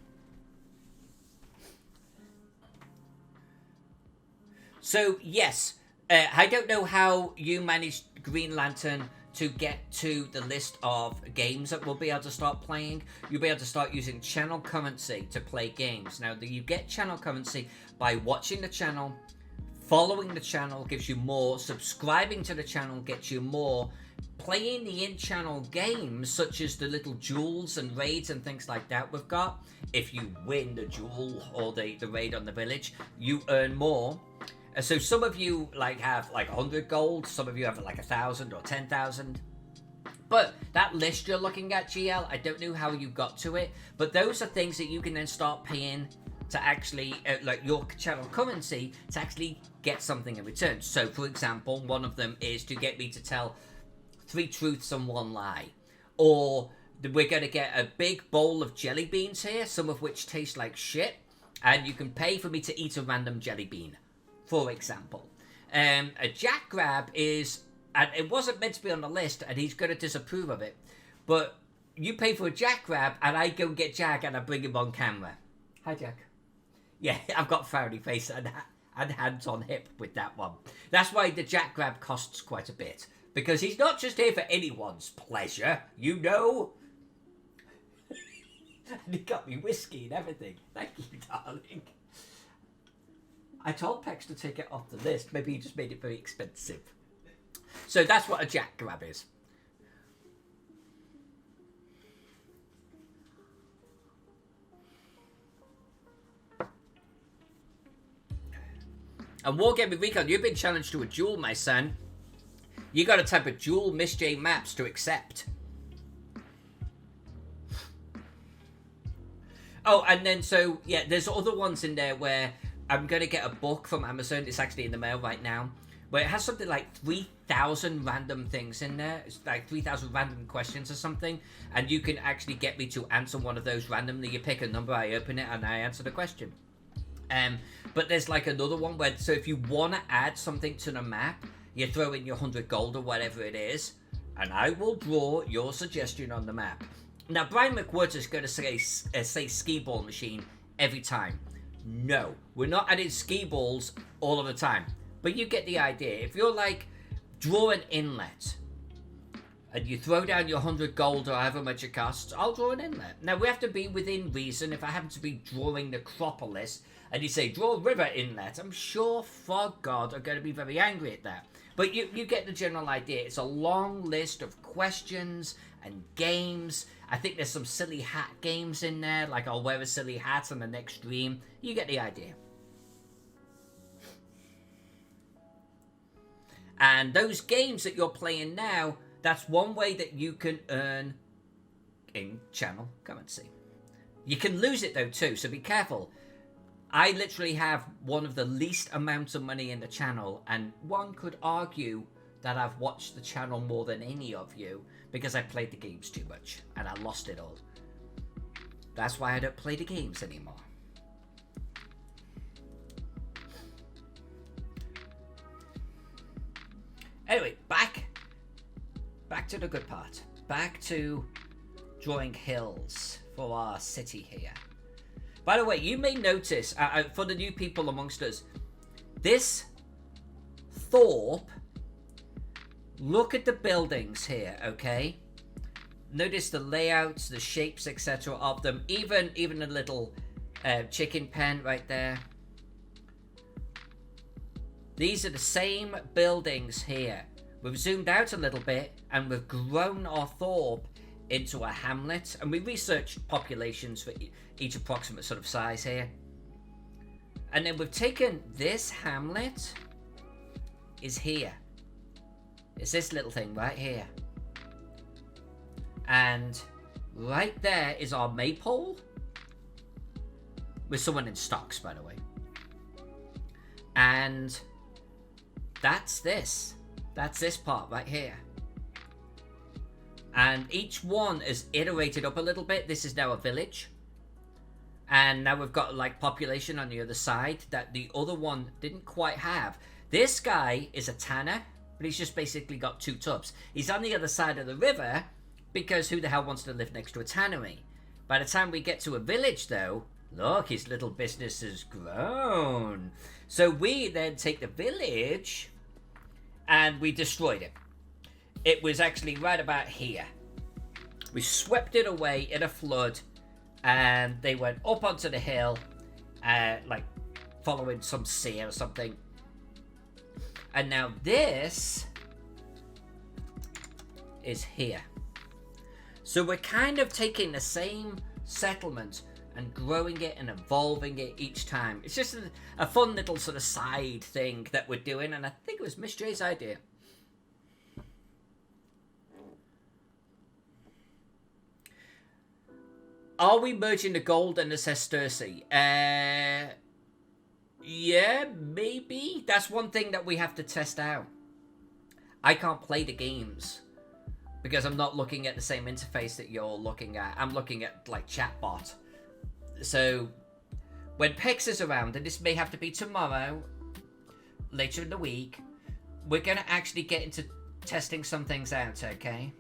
So yes, I don't know how you managed Green Lantern to get to the list of games that we'll be able to start playing. You'll be able to start using channel currency to play games. Now, you get channel currency by watching the channel, following the channel gives you more, subscribing to the channel gets you more, playing the in-channel games such as the little jewels and raids and things like that we've got. If you win the jewel or the raid on the village, you earn more. So some of you have 100 gold, some of you have 1,000 or 10,000. But that list you're looking at, GL, I don't know how you got to it, but those are things that you can then start paying to actually, your channel currency, to actually get something in return. So, for example, one of them is to get me to tell 3 truths and 1 lie. Or we're going to get a big bowl of jelly beans here, some of which taste like shit, and you can pay for me to eat a random jelly bean. For example, a jack grab is, and it wasn't meant to be on the list, and he's going to disapprove of it, but you pay for a jack grab, and I go get Jack, and I bring him on camera. Hi, Jack. Yeah, I've got frowny face and hands on hip with that one. That's why the jack grab costs quite a bit, because he's not just here for anyone's pleasure, you know. And he got me whiskey and everything. Thank you, darling. I told Pex to take it off the list. Maybe he just made it very expensive. So that's what a jack grab is. And Wargaming Recon, you've been challenged to a duel, my son. You got to type of duel Miss J maps to accept. Oh, and then so, yeah, there's other ones in there where I'm going to get a book from Amazon. It's actually in the mail right now. Where it has something like 3,000 random things in there. It's like 3,000 random questions or something. And you can actually get me to answer one of those randomly. You pick a number, I open it, and I answer the question. But there's another one where, so if you want to add something to the map, you throw in your 100 gold or whatever it is, and I will draw your suggestion on the map. Now, Brian McWoods is going to say ski ball machine every time. No, we're not adding ski balls all of the time. But you get the idea. If you're draw an inlet, and you throw down your 100 gold or however much it costs, I'll draw an inlet. Now, we have to be within reason. If I happen to be drawing Necropolis, and you say, draw a river inlet, I'm sure, for God, are going to be very angry at that. But you get the general idea. It's a long list of questions and games. I think there's some silly hat games in there, like I'll wear a silly hat on the next stream. You get the idea. And those games that you're playing now, that's one way that you can earn in-channel currency. You can lose it though too, so be careful. I literally have one of the least amounts of money in the channel, and one could argue that I've watched the channel more than any of you because I played the games too much and I lost it all. That's why I don't play the games anymore. Anyway, back to the good part. Back to drawing hills for our city here. By the way, you may notice, for the new people amongst us, this Thorpe, look at the buildings here, okay? Notice the layouts, the shapes, etc. of them. Even a little chicken pen right there. These are the same buildings here. We've zoomed out a little bit and we've grown our Thorpe into a hamlet. And we researched populations for each approximate sort of size here. And then we've taken this hamlet is here. It's this little thing right here. And right there is our maypole. with someone in stocks, by the way. And that's this. That's this part right here. And each one is iterated up a little bit. This is now a village. And now we've got like population on the other side that the other one didn't quite have. This guy is a tanner, but he's just basically got 2 tubs. He's on the other side of the river because who the hell wants to live next to a tannery? By the time we get to a village though, look, his little business has grown. So we then take the village and we destroyed it. It was actually right about here. We swept it away in a flood, and they went up onto the hill, like following some sea or something. And now this is here. So we're kind of taking the same settlement and growing it and evolving it each time. It's just a fun little sort of side thing that we're doing, and I think it was Miss J's idea. Are we merging the gold and the sesterce? Yeah, maybe. That's one thing that we have to test out. I can't play the games because I'm not looking at the same interface that you're looking at. I'm looking at, like, chatbot. So, when Pex is around, and this may have to be tomorrow, later in the week, we're going to actually get into testing some things out, okay?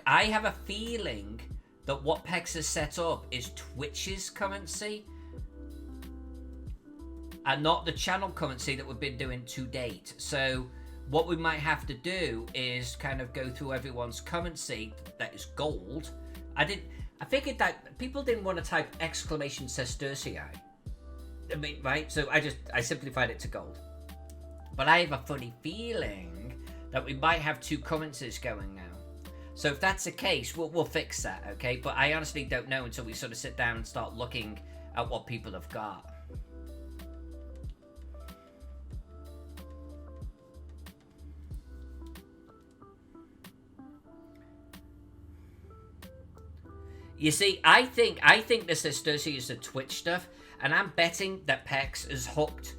I have a feeling that what Pex has set up is Twitch's currency and not the channel currency that we've been doing to date. So what we might have to do is kind of go through everyone's currency that is gold. I figured that people didn't want to type exclamation sestercii. I mean, right? So I simplified it to gold. But I have a funny feeling that we might have 2 currencies going now. So if that's the case, we'll fix that, okay? But I honestly don't know until we sort of sit down and start looking at what people have got. You see, I think the sesterce is the Twitch stuff, and I'm betting that Pex has hooked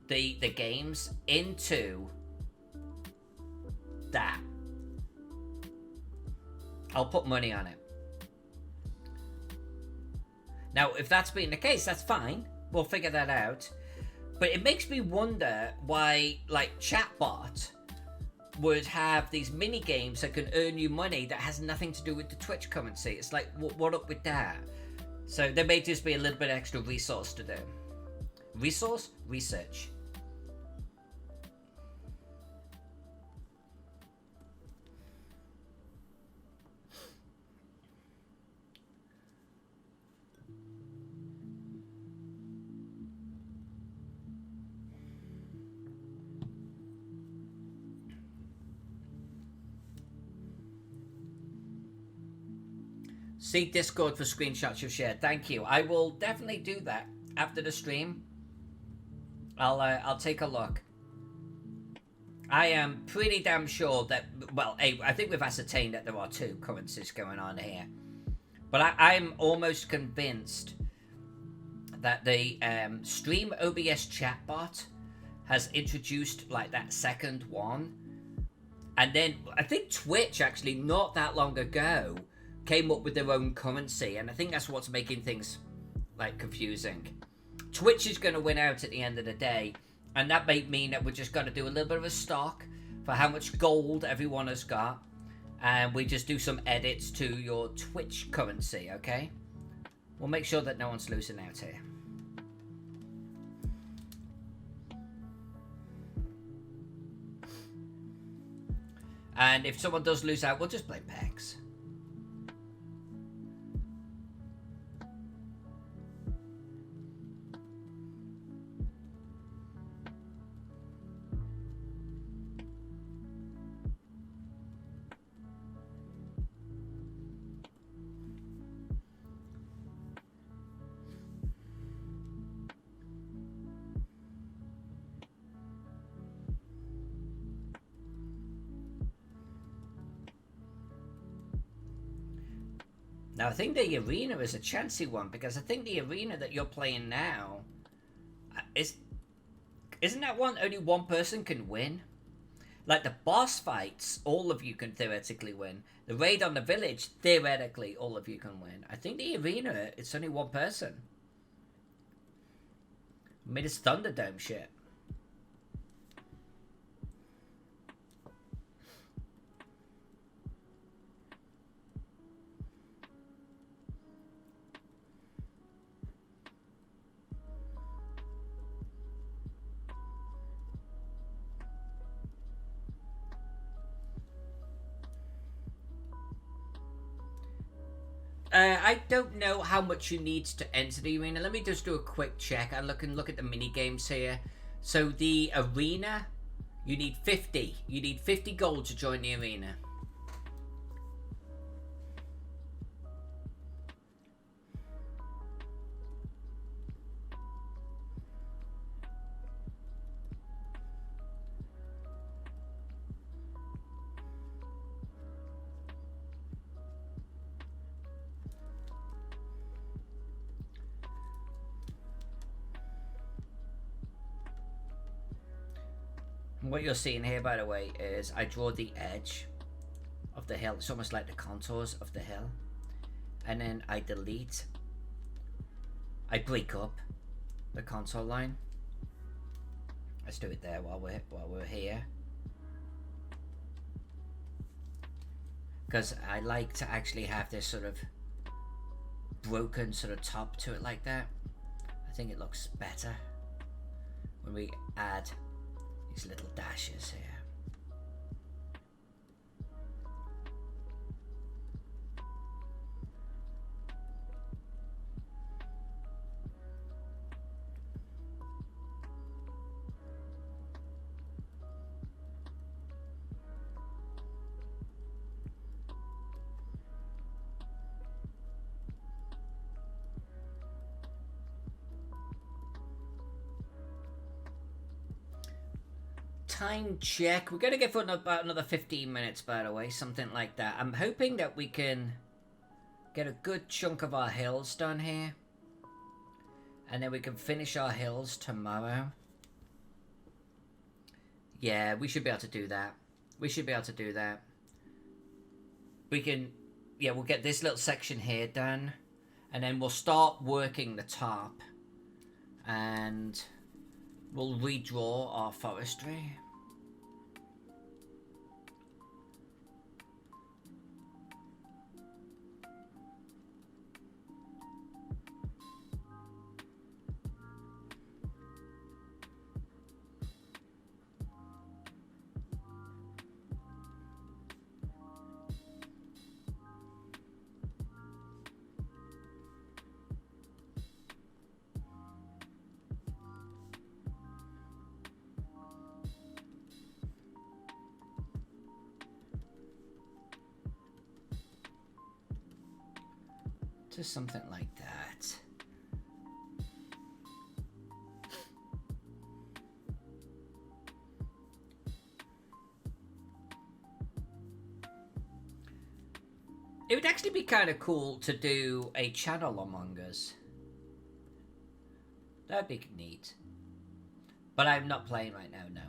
the games into that. I'll put money on it. Now, if that's been the case, that's fine. We'll figure that out. But it makes me wonder why, like, Chatbot would have these mini games that can earn you money that has nothing to do with the Twitch currency. It's like, what up with that? So there may just be a little bit extra resource to do. Resource? Research. See Discord for screenshots you've shared. Thank you. I will definitely do that after the stream. I'll take a look. I am pretty damn sure that, well, I think we've ascertained that there are 2 currencies going on here. But I'm almost convinced that the Stream OBS chatbot has introduced like that second one. And then I think Twitch actually not that long ago came up with their own currency, and I think that's what's making things like confusing. Twitch is going to win out at the end of the day, and that may mean that we're just going to do a little bit of a stock for how much gold everyone has got, and we just do some edits to your Twitch currency, okay? We'll make sure that no one's losing out here. And if someone does lose out, we'll just blame Pex. Now, I think the arena is a chancy one, because I think the arena that you're playing now isn't that one only one person can win? Like the boss fights, all of you can theoretically win. The raid on the village, theoretically, all of you can win. I think the arena, it's only one person. I mean, it's Thunderdome shit. I don't know how much you need to enter the arena. Let me just do a quick check. I look at the mini games here. So the arena, you need 50. You need 50 gold to join the arena. What you're seeing here, by the way, is I draw the edge of the hill. It's almost like the contours of the hill. And then I delete. I break up the contour line. Let's do it there while we're here. Because I like to actually have this sort of broken sort of top to it like that. I think it looks better when we add these little dashes here. Time check. We're going to get for about another 15 minutes, by the way, something like that. I'm hoping that we can get a good chunk of our hills done here, and then we can finish our hills tomorrow. Yeah, we should be able to do that. We should be able to do that. We can, yeah, we'll get this little section here done, and then we'll start working the top, and we'll redraw our forestry. Just something like that. It would actually be kind of cool to do a channel Among Us. That'd be neat. But I'm not playing right now, no.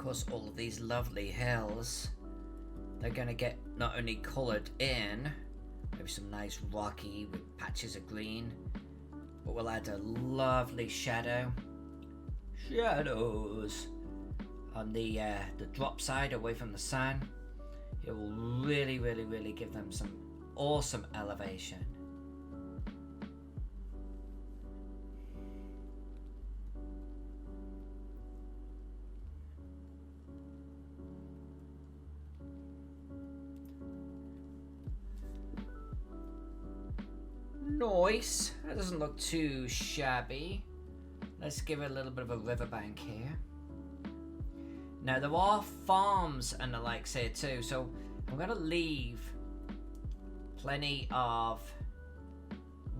course, all of these lovely hills, they're going to get not only coloured in, maybe some nice rocky with patches of green, but we'll add a lovely shadows on the drop side away from the sun. It will really, really, really give them some awesome elevation. Nice. That doesn't look too shabby. Let's give it a little bit of a riverbank here. Now there are farms and the likes here too, so I'm going to leave plenty of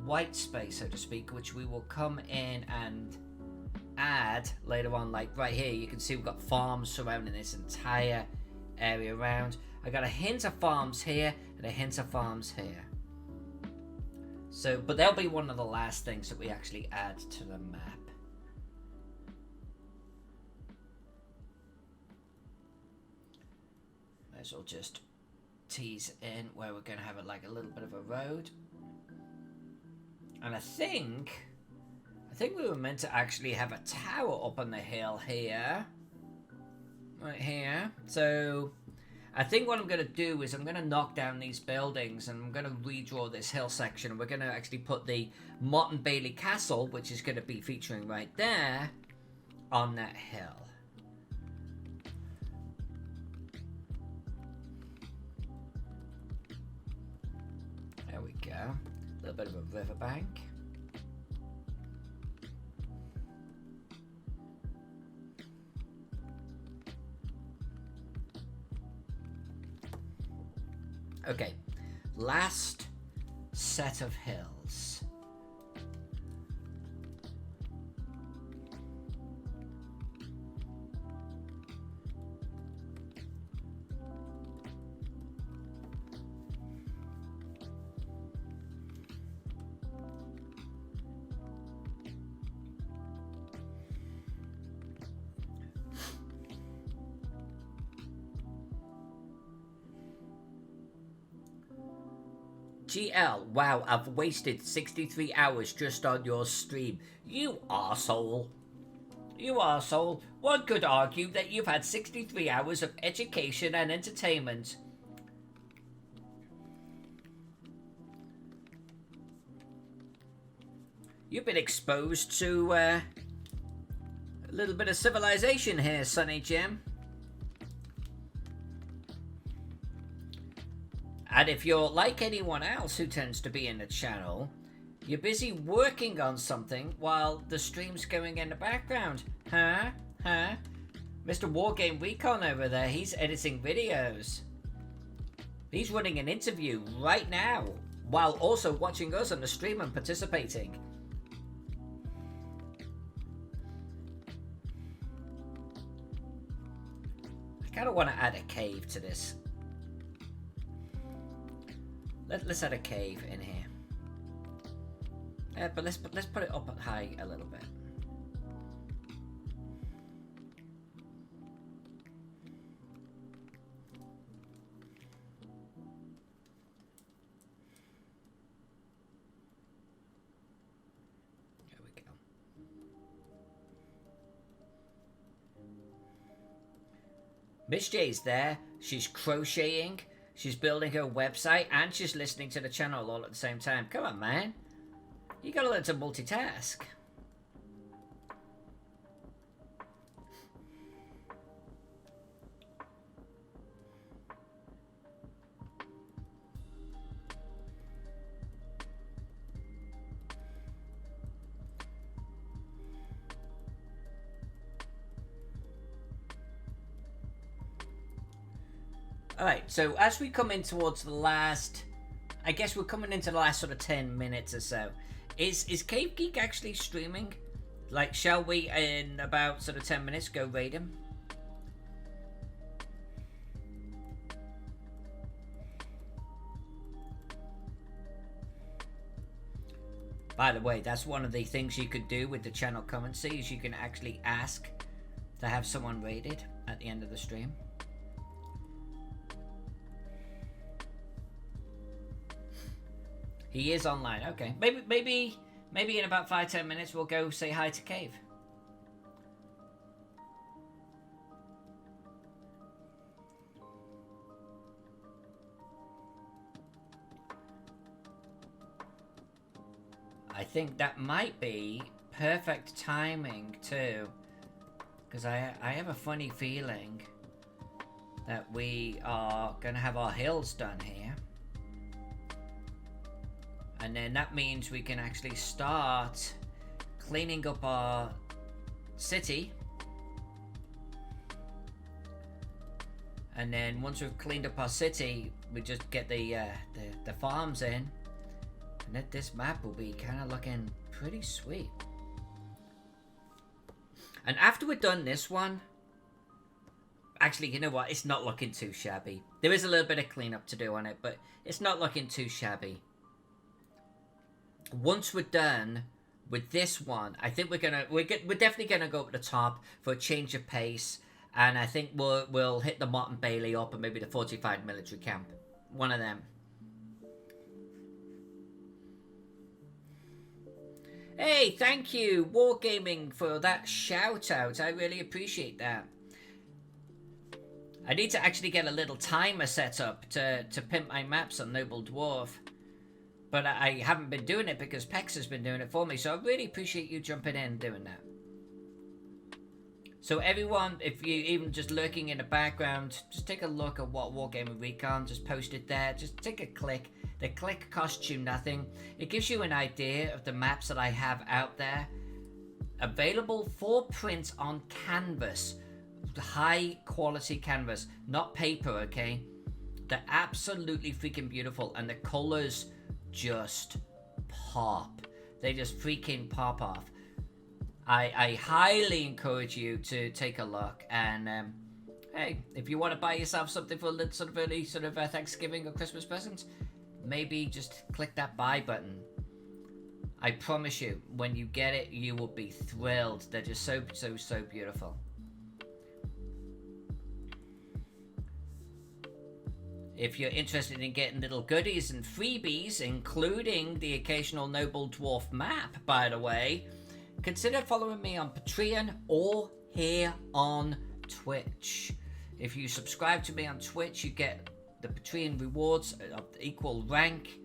white space, so to speak, which we will come in and add later on. Like right here, you can see we've got farms surrounding this entire area around. I got a hint of farms here and a hint of farms here. So, but they'll be one of the last things that we actually add to the map. Might as well just tease in where we're going to have it like a little bit of a road. And I think we were meant to actually have a tower up on the hill here. Right here. So I think what I'm going to do is I'm going to knock down these buildings and I'm going to redraw this hill section. We're going to actually put the Mott and Bailey Castle, which is going to be featuring right there, on that hill. There we go. A little bit of a riverbank. Okay, last set of hills. GL, wow, I've wasted 63 hours just on your stream. You arsehole. You arsehole. One could argue that you've had 63 hours of education and entertainment. You've been exposed to a little bit of civilization here, Sonny Jim. And if you're like anyone else who tends to be in the channel, you're busy working on something while the stream's going in the background. Huh? Mr. Wargame Recon over there, he's editing videos. He's running an interview right now, while also watching us on the stream and participating. I kind of want to add a cave to this. Let's add a cave in here. But let's put it up high a little bit. There we go. Miss J's there. She's crocheting. She's building her website and she's listening to the channel all at the same time. Come on, man. You gotta learn to multitask. Alright, so as we come in towards the last, I guess we're coming into the last sort of 10 minutes or so. Is Cave Geek actually streaming? Like, shall we in about sort of 10 minutes go raid him? By the way, that's one of the things you could do with the channel currency, is you can actually ask to have someone raided at the end of the stream. He is online. Okay, maybe in about 5-10 minutes we'll go say hi to Cave. I think that might be perfect timing too, because I have a funny feeling that we are gonna have our hills done here, and then that means we can actually start cleaning up our city, and then once we've cleaned up our city, we just get the farms in. And this map will be kind of looking pretty sweet. And after we're done this one, actually, you know what? It's not looking too shabby. There is a little bit of cleanup to do on it, but it's not looking too shabby. Once we're done with this one, I think we're definitely gonna go up the top for a change of pace, and I think we'll hit the Mott and Bailey up and maybe the fortified military camp. One of them. Hey, thank you, Wargaming, for that shout-out. I really appreciate that. I need to actually get a little timer set up to pimp my maps on Noble Dwarf. But I haven't been doing it because Pex has been doing it for me, so I really appreciate you jumping in and doing that. So everyone, if you even just lurking in the background, just take a look at what Wargaming Recon just posted there. Just take a click. The click costs you nothing. It gives you an idea of the maps that I have out there. Available for print on canvas. High quality canvas. Not paper, okay? They're absolutely freaking beautiful. And the colors just pop. They just freaking pop off. I highly encourage you to take a look. And hey, if you want to buy yourself something for a little sort of early Thanksgiving or Christmas presents, maybe just click that buy button. I promise you, when you get it, you will be thrilled. They're just so beautiful. If you're interested in getting little goodies and freebies, including the occasional Noble Dwarf map, by the way, consider following me on Patreon or here on Twitch. If you subscribe to me on Twitch, you get the Patreon rewards of equal rank.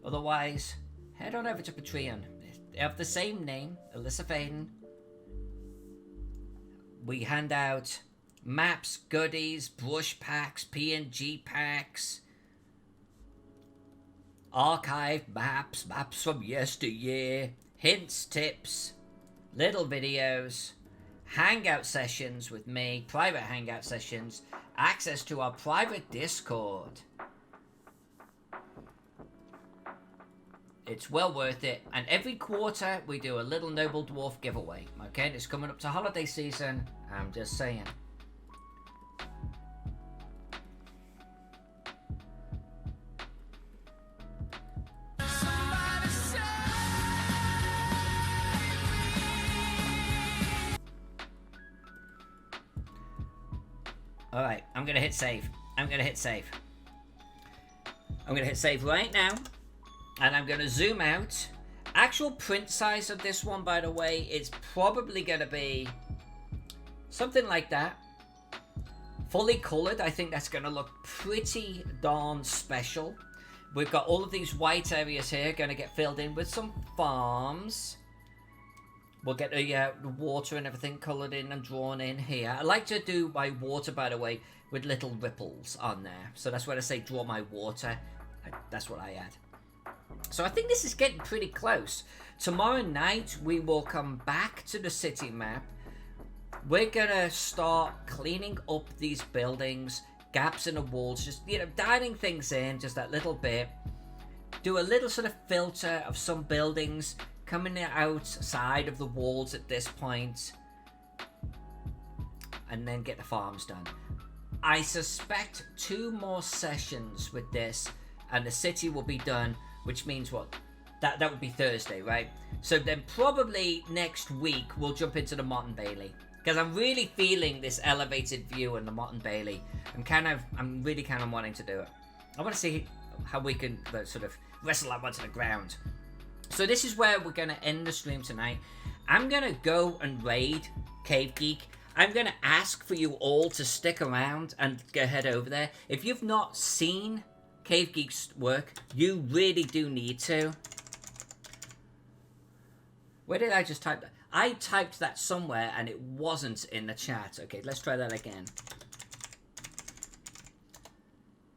Otherwise, head on over to Patreon. They have the same name, Alyssa Faden. We hand out maps, goodies, brush packs, PNG packs, archived maps, maps from yesteryear, hints, tips, little videos, hangout sessions with me, private hangout sessions, access to our private Discord. It's well worth it. And every quarter we do a little Noble Dwarf giveaway. Okay, and it's coming up to holiday season. I'm just saying. Alright, I'm gonna hit save. I'm gonna hit save right now. And I'm gonna zoom out. Actual print size of this one, by the way, is probably gonna be something like that. Fully colored, I think that's gonna look pretty darn special. We've got all of these white areas here gonna get filled in with some farms. We'll get the water and everything coloured in and drawn in here. I like to do my water, by the way, with little ripples on there. So that's when I say draw my water. That's what I add. So I think this is getting pretty close. Tomorrow night, we will come back to the city map. We're going to start cleaning up these buildings, gaps in the walls, just, dialing things in just that little bit. Do a little sort of filter of some buildings coming outside of the walls at this point, and then get the farms done. I suspect 2 more sessions with this and the city will be done, which means what? That would be Thursday, right? So then probably next week we'll jump into the Mott and Bailey. because I'm really feeling this elevated view in the Motte and Bailey. I'm really kind of wanting to do it. I want to see how we can sort of wrestle that one to the ground. So this is where we're going to end the stream tonight. I'm going to go and raid Cave Geek. I'm going to ask for you all to stick around and go head over there. If you've not seen Cave Geek's work, you really do need to. Where did I just type that? I typed that somewhere and it wasn't in the chat. Okay, let's try that again.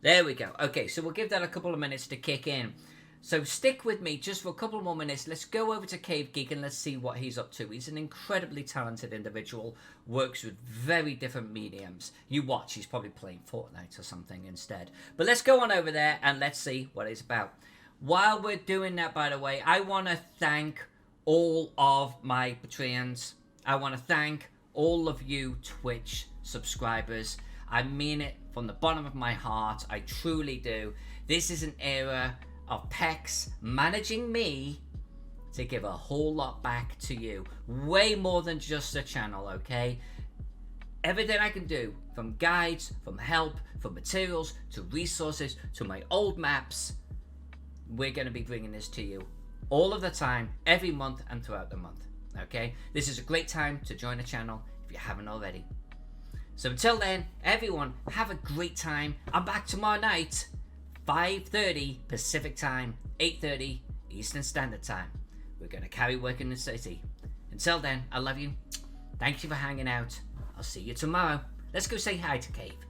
There we go. Okay, so we'll give that a couple of minutes to kick in. So stick with me just for a couple more minutes. Let's go over to Cave Geek and let's see what he's up to. He's an incredibly talented individual, works with very different mediums. You watch, he's probably playing Fortnite or something instead. But let's go on over there and let's see what it's about. While we're doing that, by the way, I want to thank all of my Patreons. I want to thank all of you Twitch subscribers. I mean it from the bottom of my heart. I truly do. This is an era of Pex managing me to give a whole lot back to you. Way more than just a channel, okay? Everything I can do, from guides, from help, from materials, to resources, to my old maps, we're going to be bringing this to you all of the time, every month and throughout the month, okay? This is a great time to join the channel if you haven't already. So until then, everyone, have a great time. I'm back tomorrow night, 5:30 Pacific time, 8:30 Eastern Standard Time. We're going to carry work in the city. Until then, I love you. Thank you for hanging out. I'll see you tomorrow. Let's go say hi to Cave.